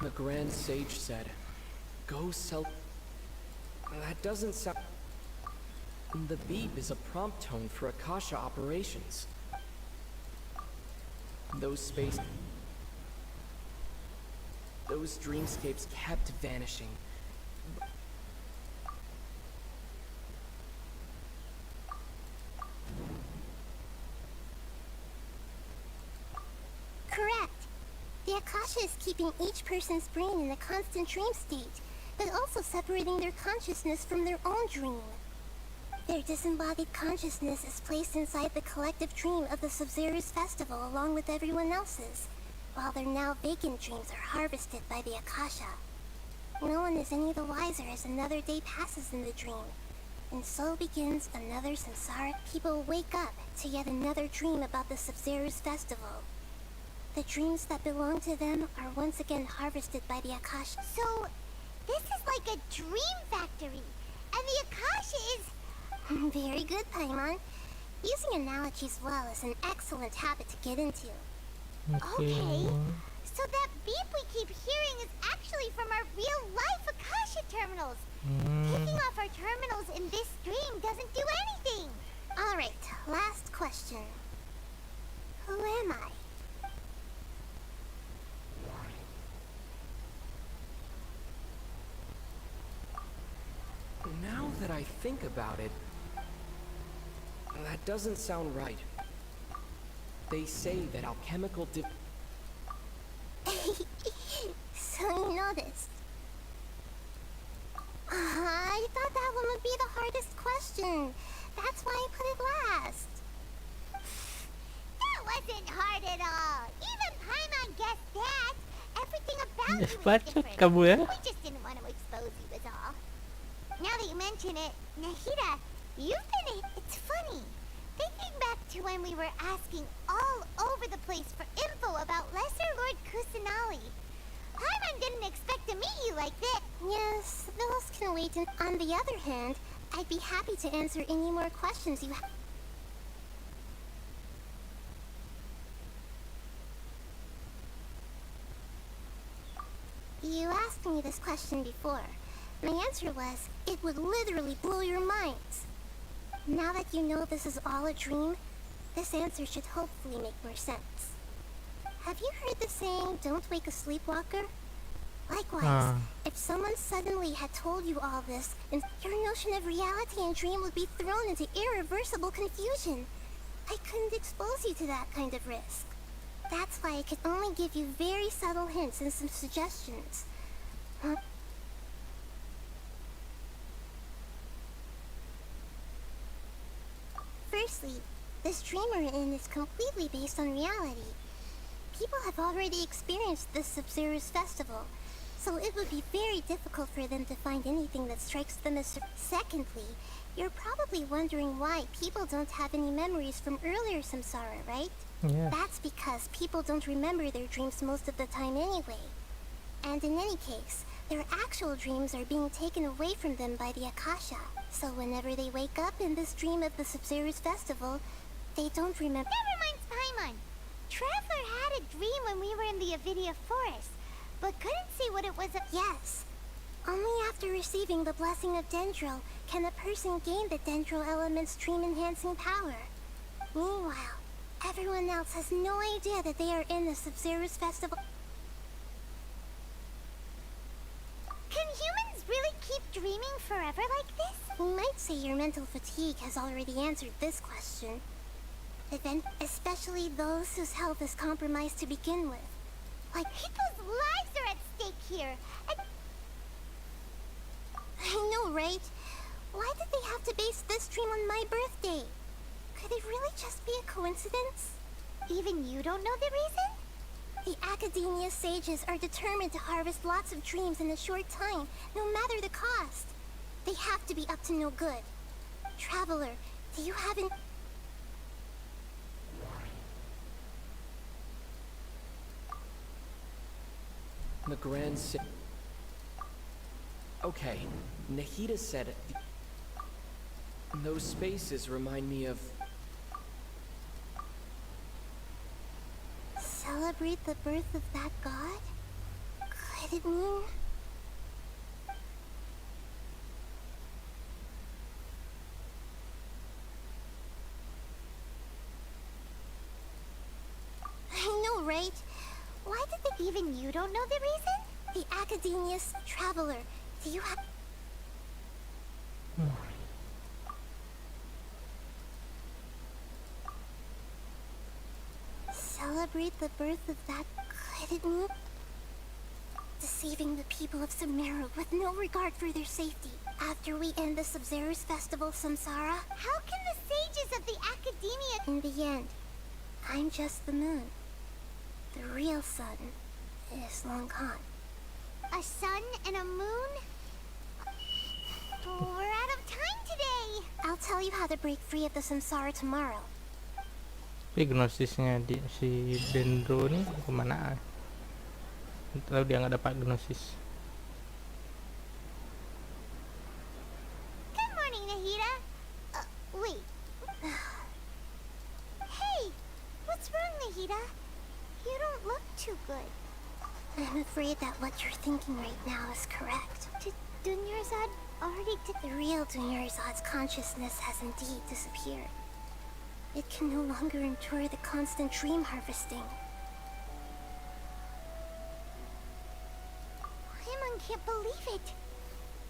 Speaker 12: The Grand Sage said, "Go sell..." That doesn't sound... The beep is a prompt tone for Akasha operations. Those dreamscapes kept vanishing.
Speaker 3: Correct. The Akasha is keeping each person's brain in a constant dream state, but also separating their consciousness from their own dream. Their disembodied consciousness is placed inside the collective dream of the Sub-Zero's festival along with everyone else's, while their now vacant dreams are harvested by the Akasha. No one is any the wiser as another day passes in the dream, and so begins another samsara. People wake up to yet another dream about the Sub-Zero's festival. The dreams that belong to them are once again harvested by the Akasha. So, this is like a dream factory, and the Akasha is... Very good, Paimon. Using analogies well is an excellent habit to get into. Okay. So that beep we keep hearing is actually from our real-life Akasha terminals. Taking off our terminals in this dream doesn't do anything. Alright, last question. Who am I?
Speaker 12: Now that I think about it, that doesn't sound right. They say that alchemical
Speaker 3: So you noticed. I thought that one would be the hardest question. That's why I put it last. That wasn't hard at all. Even Paimon guessed that. Everything about you was different. We just didn't want to expose you is all. Now that you mention it, Nahida, you've been... It's funny. Thinking back to when we were asking all over the place for info about Lesser Lord Kusanali. Paimon didn't expect to meet you like this. Yes, those can wait. And on the other hand, I'd be happy to answer any more questions you have. You asked me this question before. My answer was, it would literally blow your minds. Now that you know this is all a dream, this answer should hopefully make more sense.
Speaker 15: Have you heard the saying, don't wake a sleepwalker? Likewise, if someone suddenly had told you all this, and your notion of reality and dream would be thrown into irreversible confusion. I couldn't expose you to that kind of risk. That's why I could only give you very subtle hints and some suggestions. Firstly, this dream we're in is completely based on reality. People have already experienced this Sub-Zero's festival, so it would be very difficult for them to find anything that strikes them as... Secondly, you're probably wondering why people don't have any memories from earlier samsara, right?
Speaker 1: Yeah.
Speaker 15: That's because people don't remember their dreams most of the time anyway. And in any case, their actual dreams are being taken away from them by the Akasha. So whenever they wake up in this dream of the Sub-Zero's festival, they don't remember...
Speaker 3: Never mind Paimon. Traveler had a dream when we were in the NVIDIA forest, but couldn't see what it was.
Speaker 15: Yes. Only after receiving the blessing of Dendro can a person gain the Dendro element's dream-enhancing power. Meanwhile, everyone else has no idea that they are in the Sub-Zero's festival.
Speaker 3: Can humans really keep dreaming forever like this?
Speaker 15: We might say your mental fatigue has already answered this question. Especially those whose health is compromised to begin with.
Speaker 3: Like, people's lives are at stake here, and...
Speaker 15: I know, right? Why did they have to base this dream on my birthday? Could it really just be a coincidence?
Speaker 3: Even you don't know the reason?
Speaker 15: The Academia sages are determined to harvest lots of dreams in a short time, no matter the cost. They have to be up to no good. Traveler, do you have an...
Speaker 12: The Grand Okay, Nahida said it. Those spaces remind me of...
Speaker 15: Celebrate the birth of that god? Could it mean... I know, right?
Speaker 3: Why did they... Even you don't know the reason?
Speaker 15: The Academia's Traveler, do you have... Celebrate the birth of that... Could it mean... Deceiving the people of Sumeru with no regard for their safety. After we end the Sub-Zero's festival, Samsara...
Speaker 3: How can the sages of the Academia...
Speaker 15: In the end, I'm just the moon. The real sun is long gone.
Speaker 3: A sun and a moon? We're out of time today!
Speaker 15: I'll tell you how to break free of the samsara tomorrow.
Speaker 1: Tapi gnosisnya si Dendro nih kemana? Lalu dia nggak dapat gnosis.
Speaker 3: Good morning, Nahida. Wait. Hey! What's wrong, Nahida? You don't look too good.
Speaker 15: I'm afraid that what you're thinking right now is correct.
Speaker 3: Did Dunyarzad already did...
Speaker 15: The real Dunyarzad's consciousness has indeed disappeared. It can no longer endure the constant dream harvesting.
Speaker 3: Paimon can't believe it.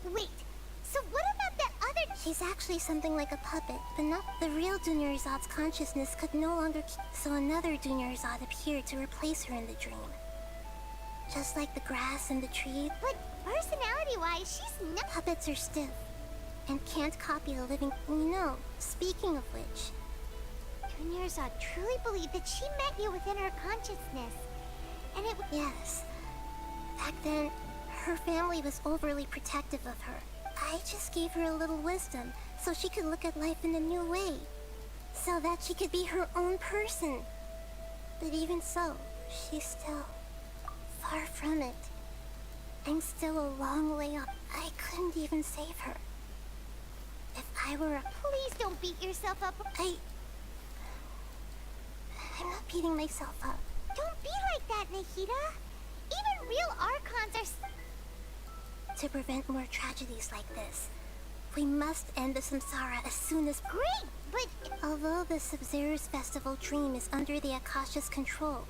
Speaker 3: Wait, so what about that other...
Speaker 15: She's actually something like a puppet, but not... The real Dunyarzad's consciousness could no longer keep... So another Dunyarzad appeared to replace her in the dream. Just like the grass and the tree.
Speaker 3: But personality-wise, she's not...
Speaker 15: Puppets are stiff, and can't copy the living... You know, speaking of which...
Speaker 3: Dunyarzad truly believed that she met you within her consciousness. And it...
Speaker 15: Yes. Back then, her family was overly protective of her. I just gave her a little wisdom, so she could look at life in a new way. So that she could be her own person. But even so, she's still... far from it. I'm still a long way off. I couldn't even save her. If I were a...
Speaker 3: Please don't beat yourself up.
Speaker 15: I'm not beating myself up.
Speaker 3: Don't be like that, Nahida. Even real Archons are...
Speaker 15: To prevent more tragedies like this, we must end the samsara as soon as...
Speaker 3: Great, but...
Speaker 15: Although the Sub-Zero's festival dream is under the Akasha's control,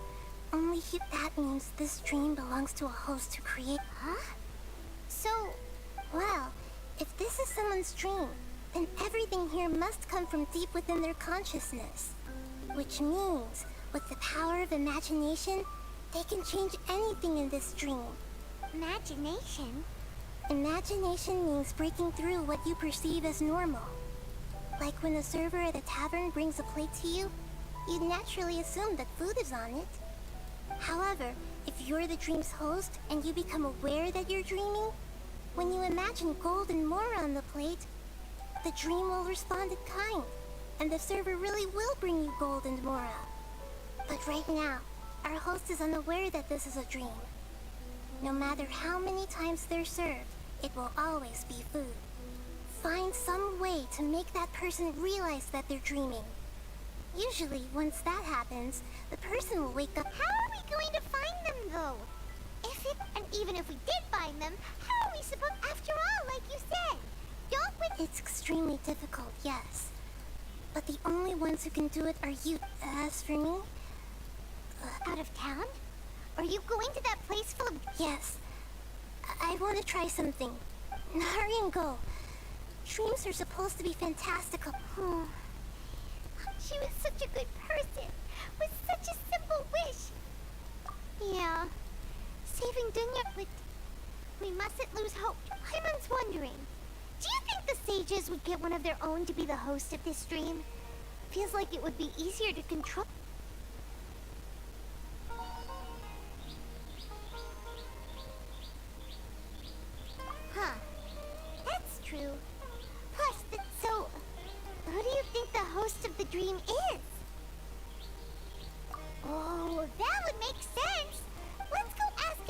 Speaker 15: That means this dream belongs to a host who create. Huh? So, well, if this is someone's dream, then everything here must come from deep within their consciousness. Which means, with the power of imagination, they can change anything in this dream.
Speaker 3: Imagination?
Speaker 15: Imagination means breaking through what you perceive as normal. Like when the server at a tavern brings a plate to you, you'd naturally assume that food is on it. However, if you're the dream's host and you become aware that you're dreaming, when you imagine gold and more on the plate, the dream will respond in kind, and the server really will bring you gold and mora. But right now, our host is unaware that this is a dream. No matter how many times they're served, it will always be food. Find some way to make that person realize that they're dreaming. Usually, once that happens, the person will wake up.
Speaker 3: How are we going to find them, though? And even if we did find them, how are we supposed... After all, like you said, don't we...
Speaker 15: It's extremely difficult, yes. But the only ones who can do it are you. As for me...
Speaker 3: out of town? Are you going to that place full of...
Speaker 15: Yes. I want to try something. Hurry and go. Dreams are supposed to be fantastical.
Speaker 3: She was such a good person, with such a simple wish. Yeah, saving Dunya, but we mustn't lose hope. Hyman's wondering, do you think the sages would get one of their own to be the host of this dream? Feels like it would be easier to control. Huh, that's true. Plus, so... Who do you think the host of the dream is? Oh, that would make sense. Let's go ask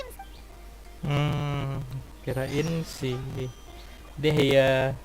Speaker 3: him.
Speaker 1: Kirain si Dehya.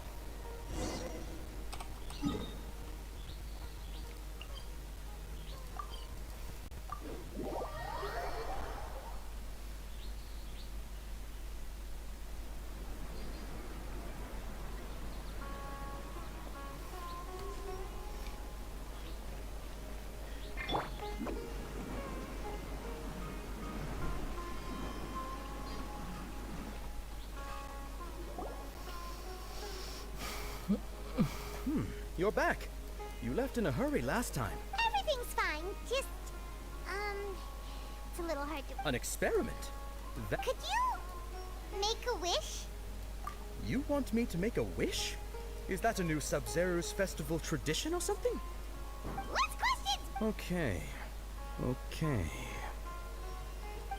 Speaker 6: You're back. You left in a hurry last time.
Speaker 3: Everything's fine. Just, it's a little hard to...
Speaker 6: An experiment?
Speaker 3: Could you make a wish?
Speaker 6: You want me to make a wish? Is that a new Sub-Zero's festival tradition or something?
Speaker 3: Last question!
Speaker 6: Okay.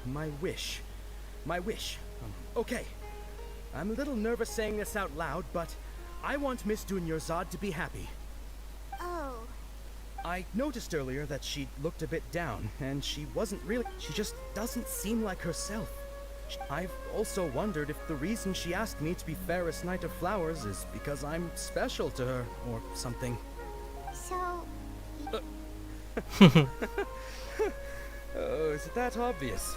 Speaker 6: My wish. Okay. I'm a little nervous saying this out loud, but I want Miss Dunyarzad to be happy.
Speaker 3: Oh.
Speaker 6: I noticed earlier that she looked a bit down, and she wasn't really... She just doesn't seem like herself. I've also wondered if the reason she asked me to be Fairest Knight of Flowers is because I'm special to her, or something.
Speaker 3: So...
Speaker 6: Oh, is it that obvious?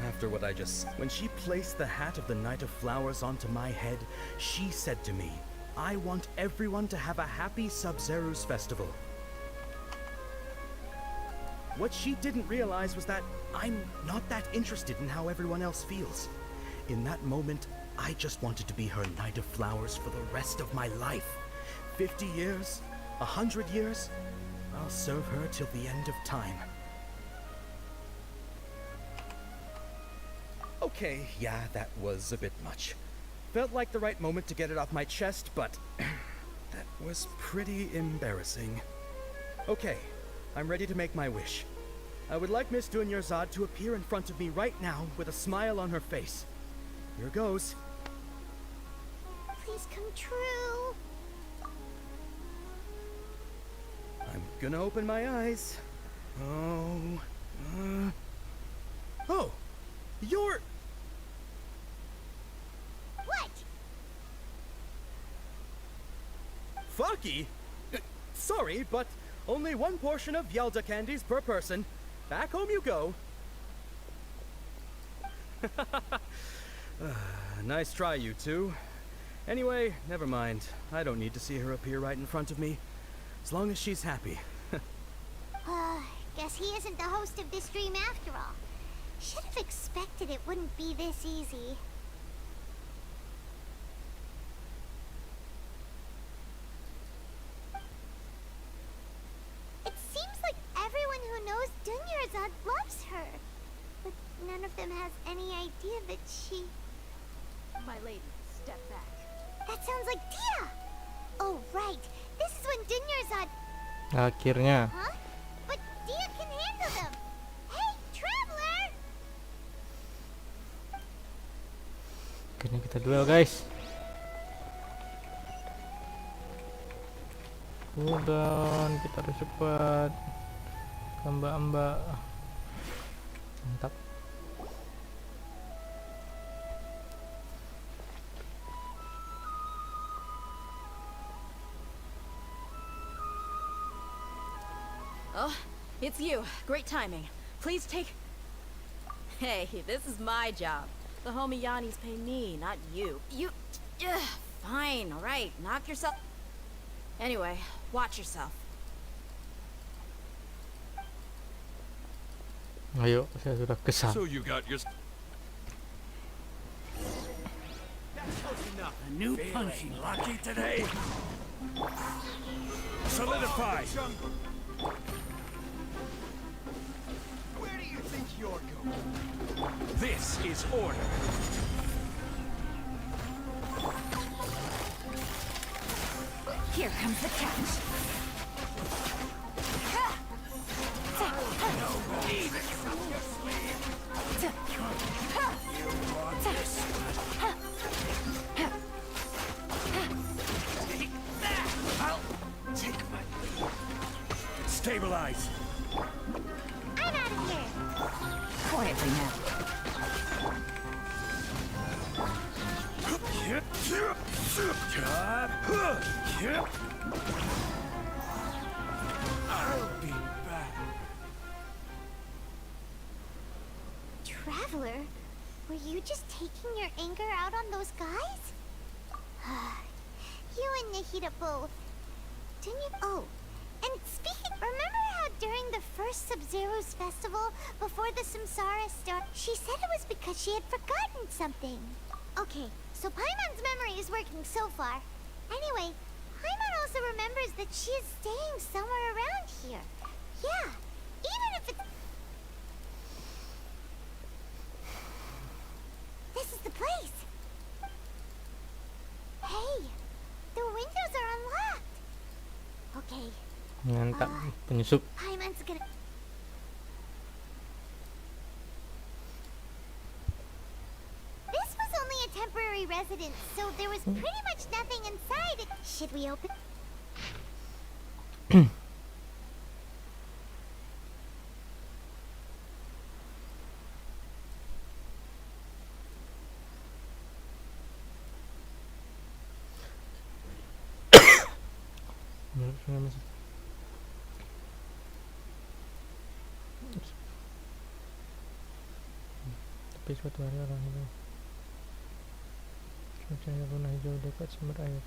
Speaker 6: After what I just... When she placed the hat of the Knight of Flowers onto my head, she said to me, I want everyone to have a happy Sub-Zero's festival. What she didn't realize was that I'm not that interested in how everyone else feels. In that moment, I just wanted to be her Knight of Flowers for the rest of my life. 50 years, 100 years, I'll serve her till the end of time. Okay, yeah, that was a bit much. Felt like the right moment to get it off my chest, but that was pretty embarrassing. Okay, I'm ready to make my wish. I would like Miss Dunyarzad to appear in front of me right now with a smile on her face. Here goes.
Speaker 3: Please come true.
Speaker 6: I'm gonna open my eyes. Oh, you're...
Speaker 3: What?
Speaker 6: Faki? Sorry, but only one portion of Yalda candies per person. Back home you go. Nice try, you two. Anyway, never mind. I don't need to see her appear right in front of me. As long as she's happy.
Speaker 3: Guess he isn't the host of this dream after all. Should have expected it wouldn't be this easy. It seems like everyone who knows Dunyarzad loves her. But none of them has any idea that she...
Speaker 14: My lady, step back.
Speaker 3: That sounds like Dia! Oh, right. This is when Dunyarzad...
Speaker 1: Akhirnya.
Speaker 3: Huh? But Dia can handle them! Hey, Traveler!
Speaker 1: Akhirnya kita duel, guys. Udah, kita harus cepat. Mbak-mbak. Mantap.
Speaker 14: Oh, it's you. Great timing. Please take... Hey, this is my job. The homie Yanni's pay me, not you. You... Fine, alright. Knock yourself... Anyway, watch yourself.
Speaker 1: Ayo, saya sudah kesal.
Speaker 7: So you got your...
Speaker 13: A new punching lucky today.
Speaker 11: Solidify!
Speaker 16: Where do you think you're going?
Speaker 11: This is order.
Speaker 8: Here comes the catch.
Speaker 11: Stabilize.
Speaker 3: I'm out of here!
Speaker 8: Quietly now.
Speaker 11: I'll be back.
Speaker 3: Traveler, were you just taking your anger out on those guys? You and Nahida both. Didn't you? Oh, and speaking, remember how during the first Sub-Zero's festival, before the Samsara started, she said it was because she had forgotten something. Okay, so Paimon's memory is working so far. Anyway, Paimon also remembers that she is staying somewhere around here. Yeah, even if it's... This is the place! Hey, the windows are unlocked! Okay.
Speaker 1: Mantap, penyusup.
Speaker 3: Paimon's gonna... This was only a temporary residence, so there was pretty much nothing inside it. Should we open?
Speaker 1: Tapi suatu hari orang itu cuacanya warna hijau dekat sumber air.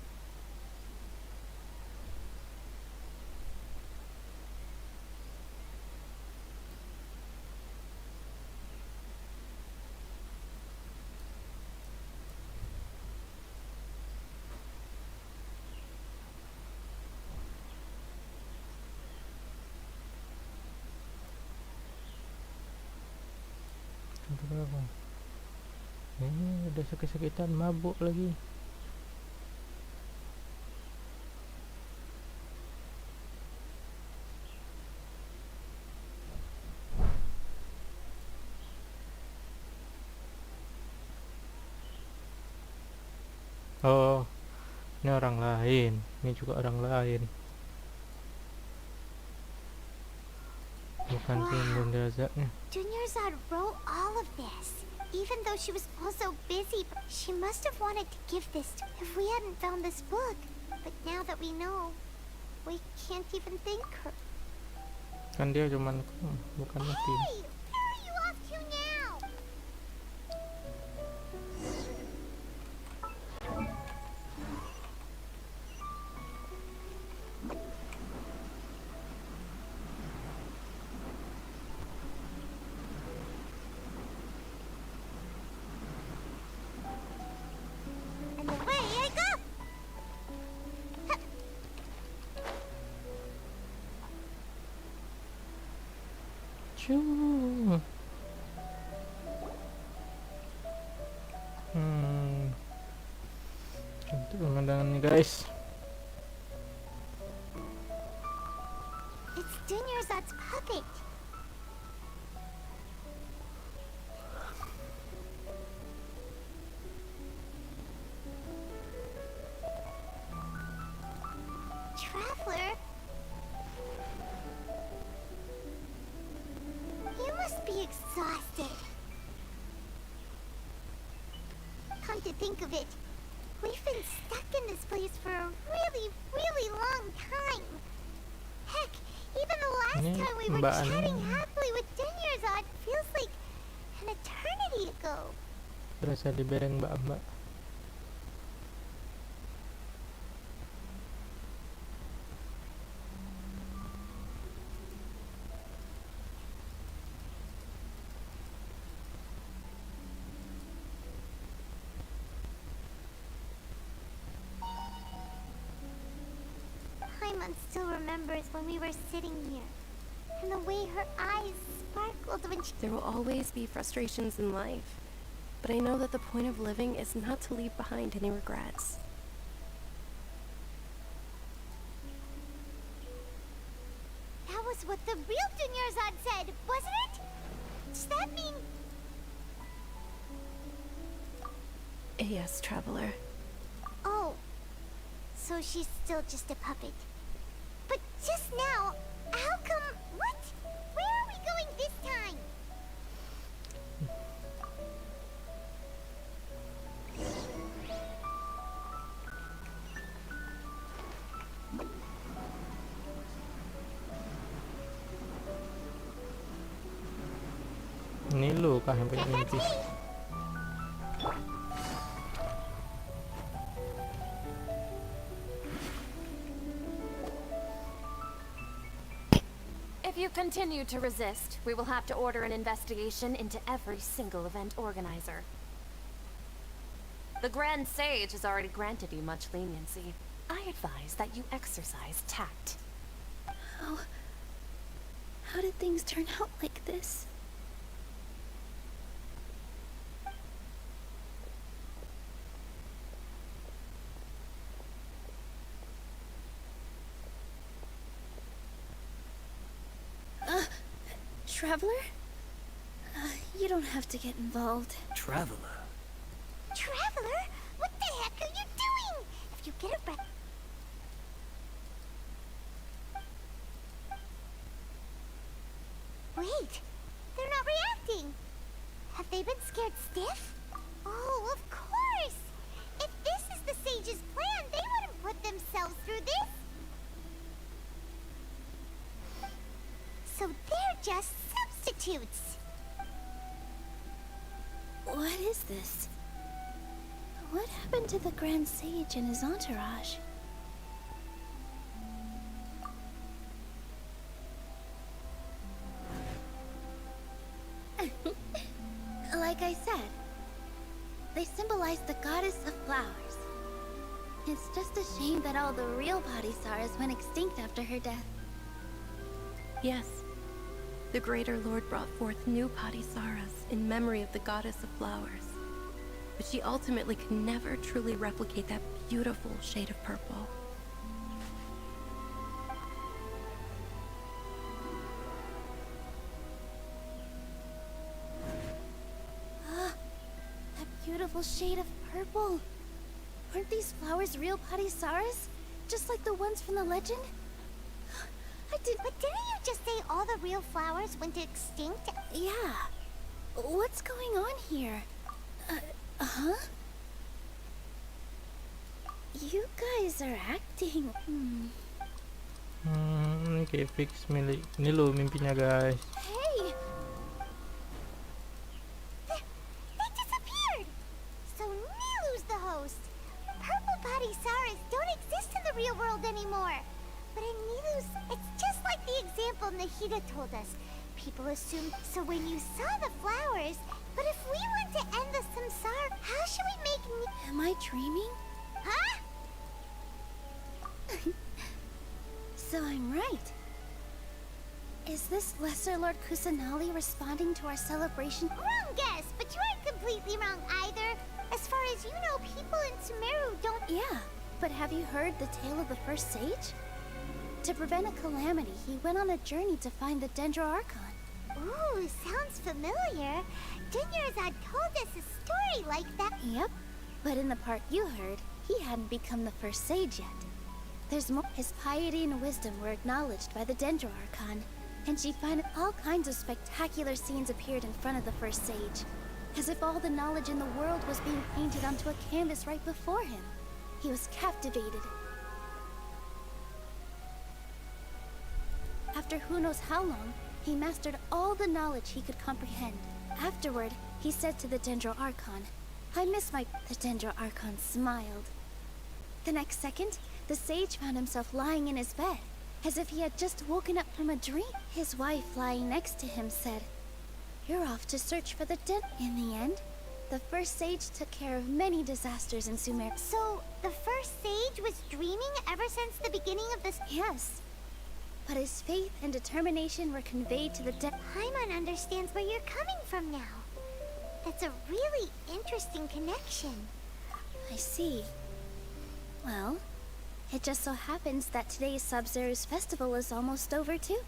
Speaker 1: Berapa? Udah sakit-sakitan, mabuk lagi. Oh, ini orang lain. Ini juga orang lain. Bukan Dunyarzadnya.
Speaker 3: Dunyarzad wrote all of this. Even though she was also busy, she must have wanted to give this to if we hadn't found this book. But now that we know, we can't even thank her.
Speaker 1: Kan dia cuman bukan mati.
Speaker 3: Hey, where are you off to now?
Speaker 1: Shoo. Cantik pemandangannya guys.
Speaker 3: It's Dunyarzad's puppet. Traveler? You must be exhausted. Come to think of it, we've been stuck in this place for a really, really long time. Heck, even the last time we were chatting happily with Dunyarzad feels like an eternity ago.
Speaker 1: Berasa di bareng mbak-mbak.
Speaker 3: Paimon still remembers when we were sitting here, and the way her eyes sparkled when she...
Speaker 2: There will always be frustrations in life, but I know that the point of living is not to leave behind any regrets.
Speaker 3: That was what the real Dunyarzad said, wasn't it? Does that mean...
Speaker 2: Yes, Traveler.
Speaker 3: Oh, so she's still just a puppet. But just now, how come... What? Where are we going this time?
Speaker 1: Ini lu kah yang punya mimpi?
Speaker 9: If you continue to resist, we will have to order an investigation into every single event organizer. The Grand Sage has already granted you much leniency. I advise that you exercise tact.
Speaker 8: How did things turn out like this? Traveler? You don't have to get involved.
Speaker 10: Traveler?
Speaker 3: Traveler? What the heck are you doing? If you get a breath... Wait, they're not reacting. Have they been scared stiff? Oh, of course! If this is the Sage's plan, they wouldn't put themselves through this. So they're just substitutes.
Speaker 8: What is this? What happened to the Grand Sage and his entourage? Like I said, they symbolize the goddess of flowers. It's just a shame that all the real Padisaras went extinct after her death.
Speaker 2: Yes. The Greater Lord brought forth new Padisaras in memory of the goddess of flowers. But she ultimately could never truly replicate that beautiful shade of purple.
Speaker 8: That beautiful shade of purple. Aren't these flowers real Padisaras? Just like the ones from the legend?
Speaker 3: But didn't you just say all the real flowers went extinct?
Speaker 8: Yeah. What's going on here? Huh? You guys are acting...
Speaker 1: Oke, fix milik. Ini lo mimpinya guys.
Speaker 3: Hey! They disappeared! So Nilu's the host. Purple Padisaras don't exist in the real world anymore. But in Nilu's, it's just like the example Nahida told us. People assumed, so when you saw the flowers, but if we want to end the samsara, how should we make
Speaker 8: Am I dreaming?
Speaker 3: Huh?
Speaker 8: So I'm right. Is this Lesser Lord Kusanali responding to our celebration?
Speaker 3: Wrong guess, but you aren't completely wrong either. As far as you know, people in Sumeru don't...
Speaker 8: Yeah, but have you heard the tale of the first sage? To prevent a calamity, he went on a journey to find the Dendro Archon.
Speaker 3: Ooh, sounds familiar. Dinyarzad told us a story like that.
Speaker 8: Yep, but in the part you heard, he hadn't become the first sage yet. There's more. His piety and wisdom were acknowledged by the Dendro Archon, and she found all kinds of spectacular scenes appeared in front of the first sage, as if all the knowledge in the world was being painted onto a canvas right before him. He was captivated. After who knows how long, he mastered all the knowledge he could comprehend. Afterward, he said to the Dendro Archon, "I miss my..." The Dendro Archon smiled. The next second, the sage found himself lying in his bed, as if he had just woken up from a dream. His wife, lying next to him, said, "You're off to search for the den." In the end, the first sage took care of many disasters in Sumer.
Speaker 3: So, the first sage was dreaming ever since the beginning of this...
Speaker 8: Yes. But his faith and determination were conveyed to the
Speaker 3: Paimon understands where you're coming from now. That's a really interesting connection.
Speaker 8: I see. Well, it just so happens that today's Sub-Zero's festival is almost over too.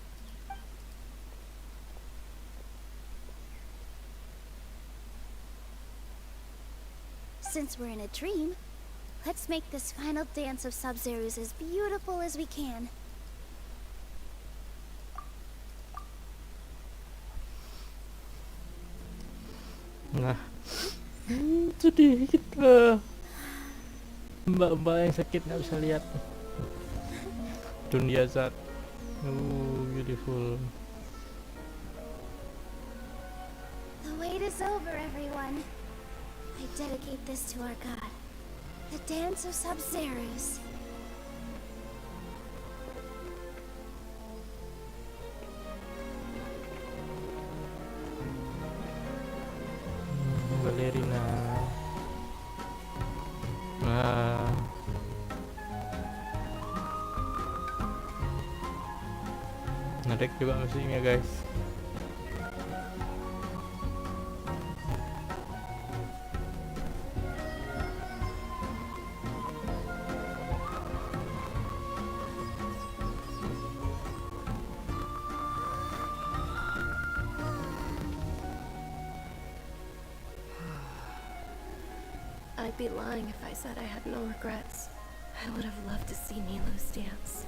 Speaker 8: Since we're in a dream, let's make this final dance of Sub-Zero's as beautiful as we can.
Speaker 1: Nah, sedih kita. Mbak-mbak yang sakit nggak bisa lihat. Dunia zat. Beautiful.
Speaker 8: The wait is over, everyone. I dedicate this to our god, the dance of Sub-Zeros.
Speaker 1: Balerina. Menarik juga musiknya, guys.
Speaker 2: I'd be lying if I said I had no regrets. I would have loved to see Nilou's dance.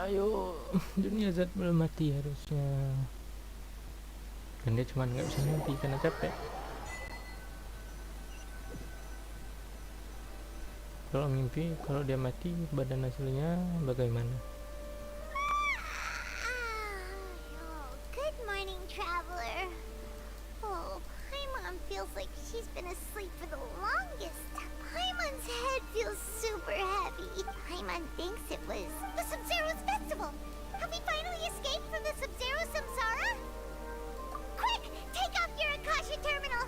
Speaker 1: Ayo, dunia zat belum mati harusnya. Kan dia cuma nggak bisa mimpi karena capek. Kalau mimpi, kalau dia mati, badan aslinya bagaimana?
Speaker 3: Good morning, traveler. Oh, Paimon feels like she's been asleep for the longest. Paimon's head feels super heavy. Paimon thinks it was the Sub-Zero's festival. Have we finally escaped from the Sub-Zero samsara? Quick, take off your Akasha terminal.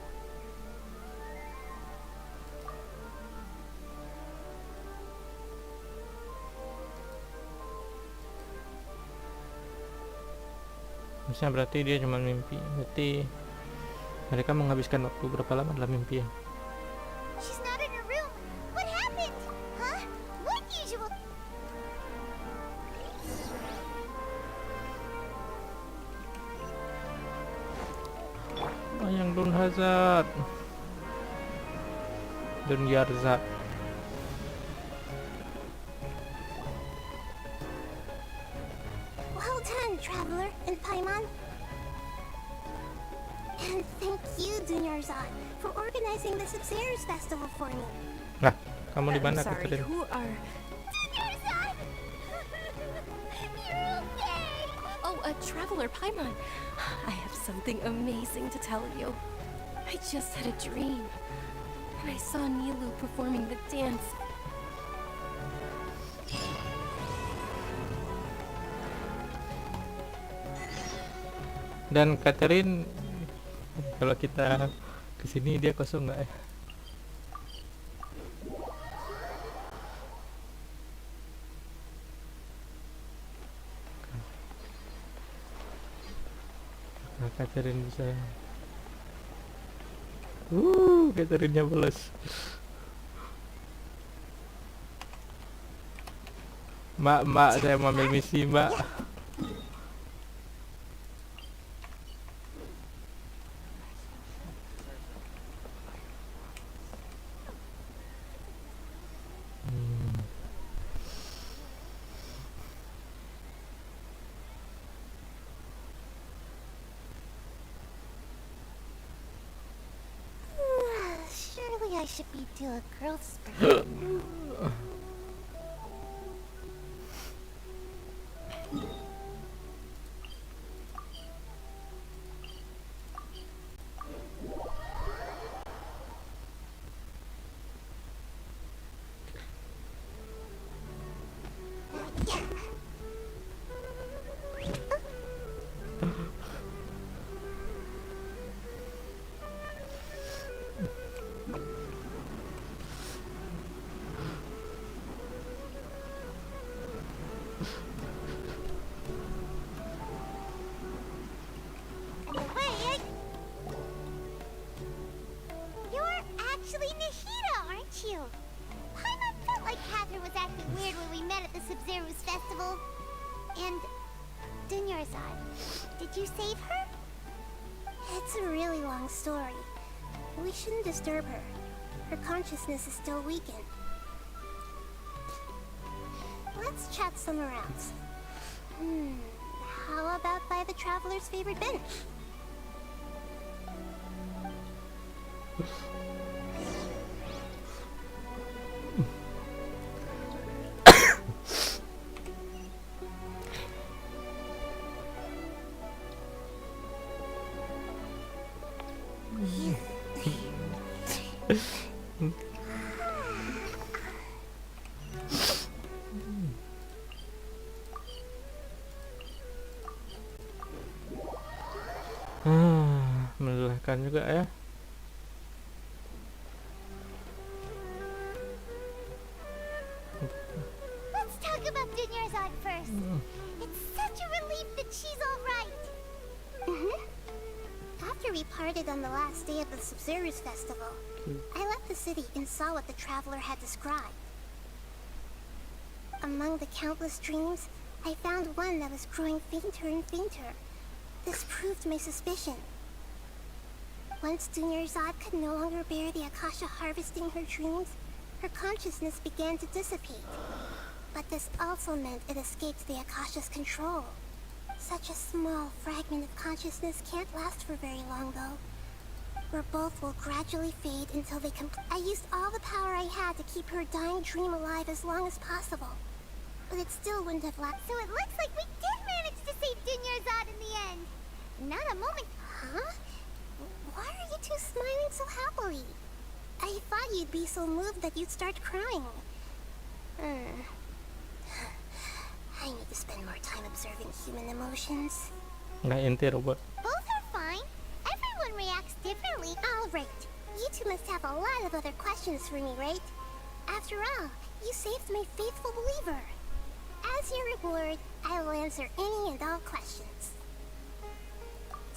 Speaker 1: Harusnya berarti dia cuma mimpi. Berarti mereka menghabiskan waktu berapa lama dalam mimpi ya?
Speaker 3: She's not in her room. What happened? Huh? What usual?
Speaker 1: Yang Dun Hazard, Dun Yarzad.
Speaker 15: Well done, traveler and Paimon. And Thank you, Dunyarzad, for organizing the Sub-Zero's festival for me.
Speaker 1: Nah, kamu di
Speaker 2: I'm
Speaker 1: mana,
Speaker 2: sorry,
Speaker 1: Catherine?
Speaker 2: who are...
Speaker 3: Dunyarzad! You're okay!
Speaker 2: Oh, Traveler Paimon. I have something amazing to tell you. I just had a dream, and I saw Nilu performing the dance.
Speaker 1: Dan Catherine, kalau kita kesini dia kosong nggak ya? Nah, Catherine bisa. Catherine-nya bolos. Mbak, saya mau ambil misi, Mbak.
Speaker 3: Surely I should be due a growth spurt. Wait, you're actually Nahida, aren't you? Paimon felt like Catherine was acting weird when we met at the Sub-Zero's festival. And Dunyarzad, did you save her?
Speaker 15: It's a really long story. We shouldn't disturb her. Her consciousness is still weakened. Let's chat somewhere else. How about by the Traveler's favorite bench?
Speaker 1: Melelahkan juga ya.
Speaker 3: Let's talk about Dunyarzad first. It's such a relief that she's all right.
Speaker 15: After we parted on the last day of the Sub-Zero's festival, I left the city and saw what the Traveler had described. Among the countless dreams, I found one that was growing fainter and fainter. This proved my suspicion. Once Dunyarzad could no longer bear the Akasha harvesting her dreams, her consciousness began to dissipate. But this also meant it escaped the Akasha's control. Such a small fragment of consciousness can't last for very long, though. Where both will gradually fade until they I used all the power I had to keep her dying dream alive as long as possible. But it still wouldn't have lasted.
Speaker 3: So it looks like we did manage to save Dunyarzad in the end. Not a moment.
Speaker 15: Huh? Why are you two smiling so happily? I thought you'd be so moved that you'd start crying. I need to spend more time observing human emotions.
Speaker 1: Nggak inti robot.
Speaker 3: Both are fine. Everyone reacts differently.
Speaker 15: All right. You two must have a lot of other questions for me, right? After all, you saved my faithful believer. As your reward, I will answer any and all questions.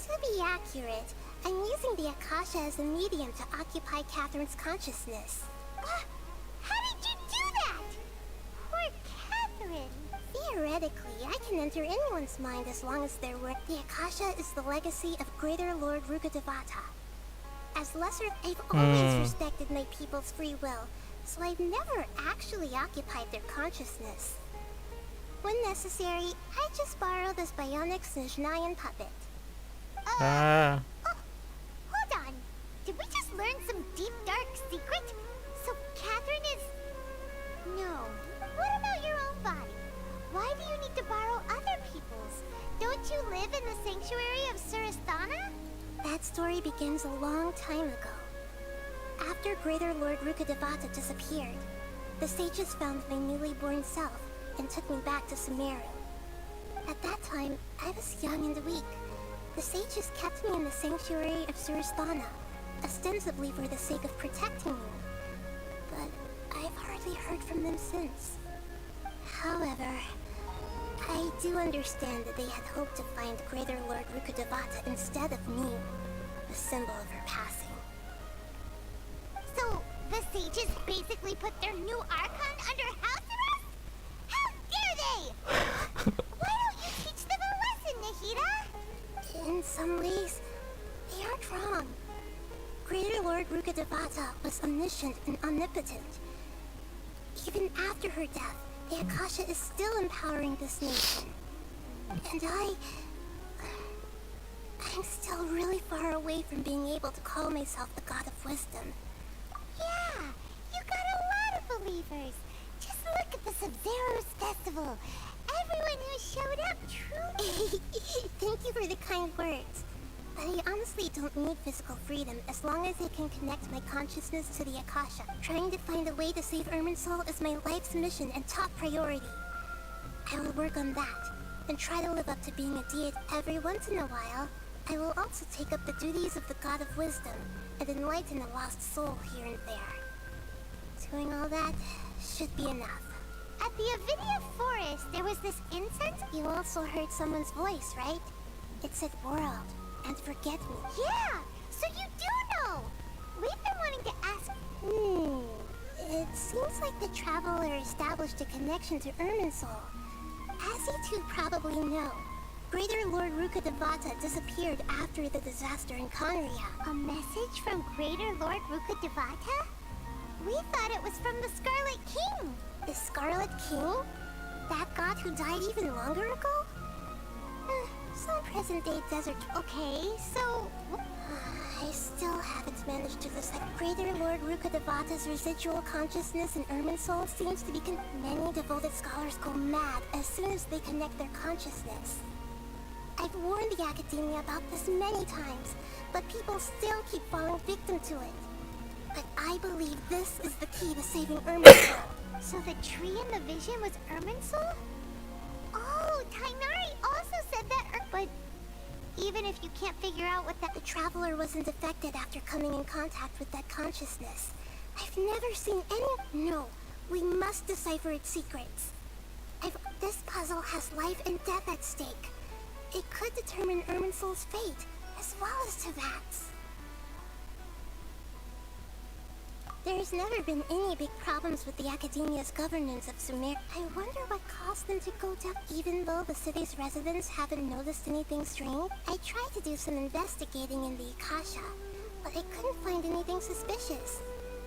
Speaker 15: To be accurate, I'm using the Akasha as a medium to occupy Catherine's consciousness.
Speaker 3: How did you do that? Poor Catherine.
Speaker 15: Theoretically, I can enter anyone's mind as long as they're the Akasha is the legacy of Greater Lord Rugadevata. As lesser, I've always respected my people's free will, so I've never actually occupied their consciousness. When necessary, I just borrow this bionic Snezhnayan puppet.
Speaker 3: Who in the sanctuary of Surasthana?
Speaker 15: That story begins a long time ago. After Greater Lord Rukkhadevata disappeared, the sages found my newly born self and took me back to Sumeru. At that time, I was young and weak. The sages kept me in the sanctuary of Surasthana, ostensibly for the sake of protecting me. But I've hardly heard from them since. However, I do understand that they had hoped to find Greater Lord Rukkhadevata instead of me, a symbol of her passing.
Speaker 3: So, the sages basically put their new Archon under house arrest? How dare they! Why don't you teach them a lesson, Nahida?
Speaker 15: In some ways, they aren't wrong. Greater Lord Rukkhadevata was omniscient and omnipotent. Even after her death, the Akasha is still empowering this nation. And I'm still really far away from being able to call myself the God of Wisdom.
Speaker 3: Yeah, you got a lot of believers. Just look at the Sub-Zero's festival. Everyone who showed up truly...
Speaker 15: Thank you for the kind words. But I honestly don't need physical freedom as long as I can connect my consciousness to the Akasha. Trying to find a way to save Irminsul is my life's mission and top priority. I will work on that, and try to live up to being a deity. Every once in a while, I will also take up the duties of the God of Wisdom and enlighten a lost soul here and there. Doing all that should be enough.
Speaker 3: At the Avidia Forest, there was this incense.
Speaker 15: You also heard someone's voice, right? It said world and forget me.
Speaker 3: Yeah, so you do know. We've been wanting to ask.
Speaker 15: It seems like the traveler established a connection to Irminsul. As you two probably know, Greater Lord Rukkhadevata disappeared after the disaster in Conria.
Speaker 3: A message from Greater Lord Rukkhadevata? We thought it was from the Scarlet King.
Speaker 15: The Scarlet King? That god who died even longer ago? Some present-day desert.
Speaker 3: Okay, so...
Speaker 15: I still haven't managed to decide. Greater Lord Rukkhadevata's residual consciousness in Irminsul seems to be Many devoted scholars go mad as soon as they connect their consciousness. I've warned the academia about this many times, but people still keep falling victim to it. But I believe this is the key to saving Irminsul.
Speaker 3: So the tree in the vision was Irminsul? Oh, Tainari also said that, but even if you can't figure out what that...
Speaker 15: The traveler wasn't affected after coming in contact with that consciousness. I've never seen any... No, we must decipher its secrets. This puzzle has life and death at stake. It could determine Irminsul's fate, as well as Tevat's. There's never been any big problems with the academia's governance of Sumer. I wonder what caused them to go down. Even though the city's residents haven't noticed anything strange, I tried to do some investigating in the Akasha, but I couldn't find anything suspicious.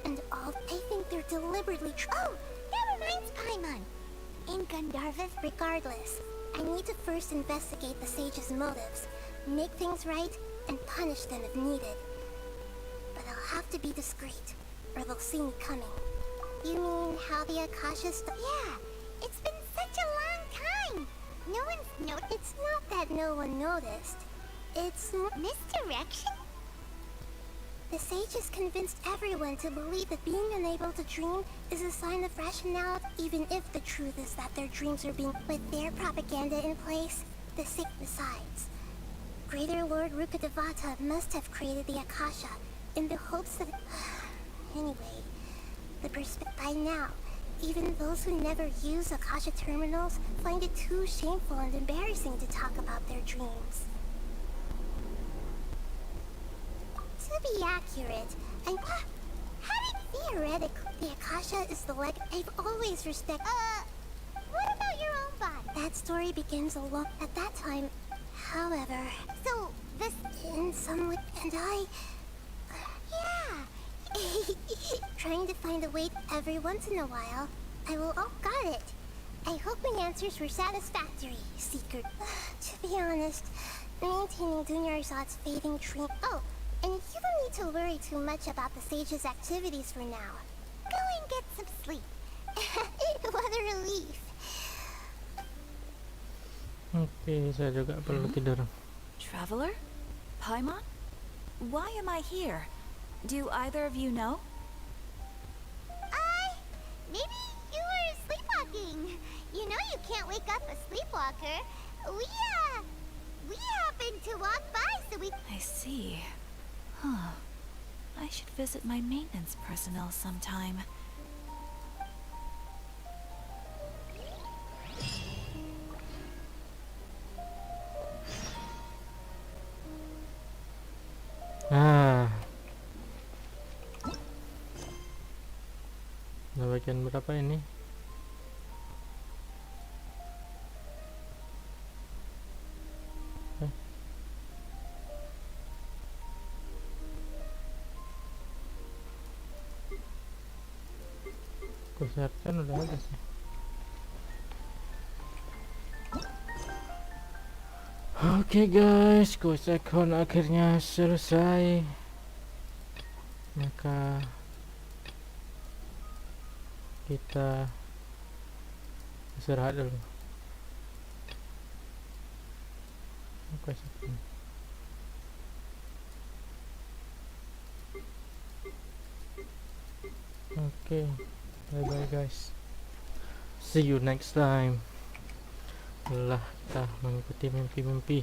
Speaker 15: And I think they're deliberately
Speaker 3: Oh, that reminds Paimon.
Speaker 15: In Gandharva's, regardless, I need to first investigate the sage's motives, make things right, and punish them if needed. But I'll have to be discreet, or they'll see me coming. You mean how the Akasha's...
Speaker 3: Yeah, it's been such a long time. No one's noticed.
Speaker 15: It's not that no one noticed. It's...
Speaker 3: Misdirection?
Speaker 15: The sages convinced everyone to believe that being unable to dream is a sign of rationality, even if the truth is that their dreams are being... With their propaganda in place, Besides, Greater Lord Rukkhadevata must have created the Akasha in the hopes that... Anyway, by now, even those who never use Akasha terminals find it too shameful and embarrassing to talk about their dreams. To be accurate, theoretically, the Akasha is the I've always respected...
Speaker 3: What about your own body?
Speaker 15: That story begins at that time, however...
Speaker 3: So, this...
Speaker 15: In some way... And I...
Speaker 3: Yeah!
Speaker 15: Trying to find a way every once in a while, I will... Oh, got it! I hope my answers were satisfactory, Seeker. To be honest, maintaining Dunyarzad's fading dream... Oh, and you don't need to worry too much about the sage's activities for now.
Speaker 3: Go and get some sleep.
Speaker 15: What a relief.
Speaker 1: Oke, saya juga perlu tidur.
Speaker 17: Traveler? Paimon? Why am I here? Do either of you know?
Speaker 3: Maybe you were sleepwalking. You know you can't wake up a sleepwalker. We happened to walk by, so we...
Speaker 17: I see. Huh. I should visit my maintenance personnel sometime.
Speaker 1: Udah bagian berapa ini? Kusiapkan udah ada sih. Oke guys, quest account akhirnya selesai. Maka kita istirahat dulu. Oke, bye bye guys, see you next time. Lelah kita mengikuti mimpi-mimpi.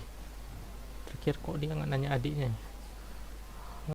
Speaker 1: Terakhir kok dia nggak nanya adiknya.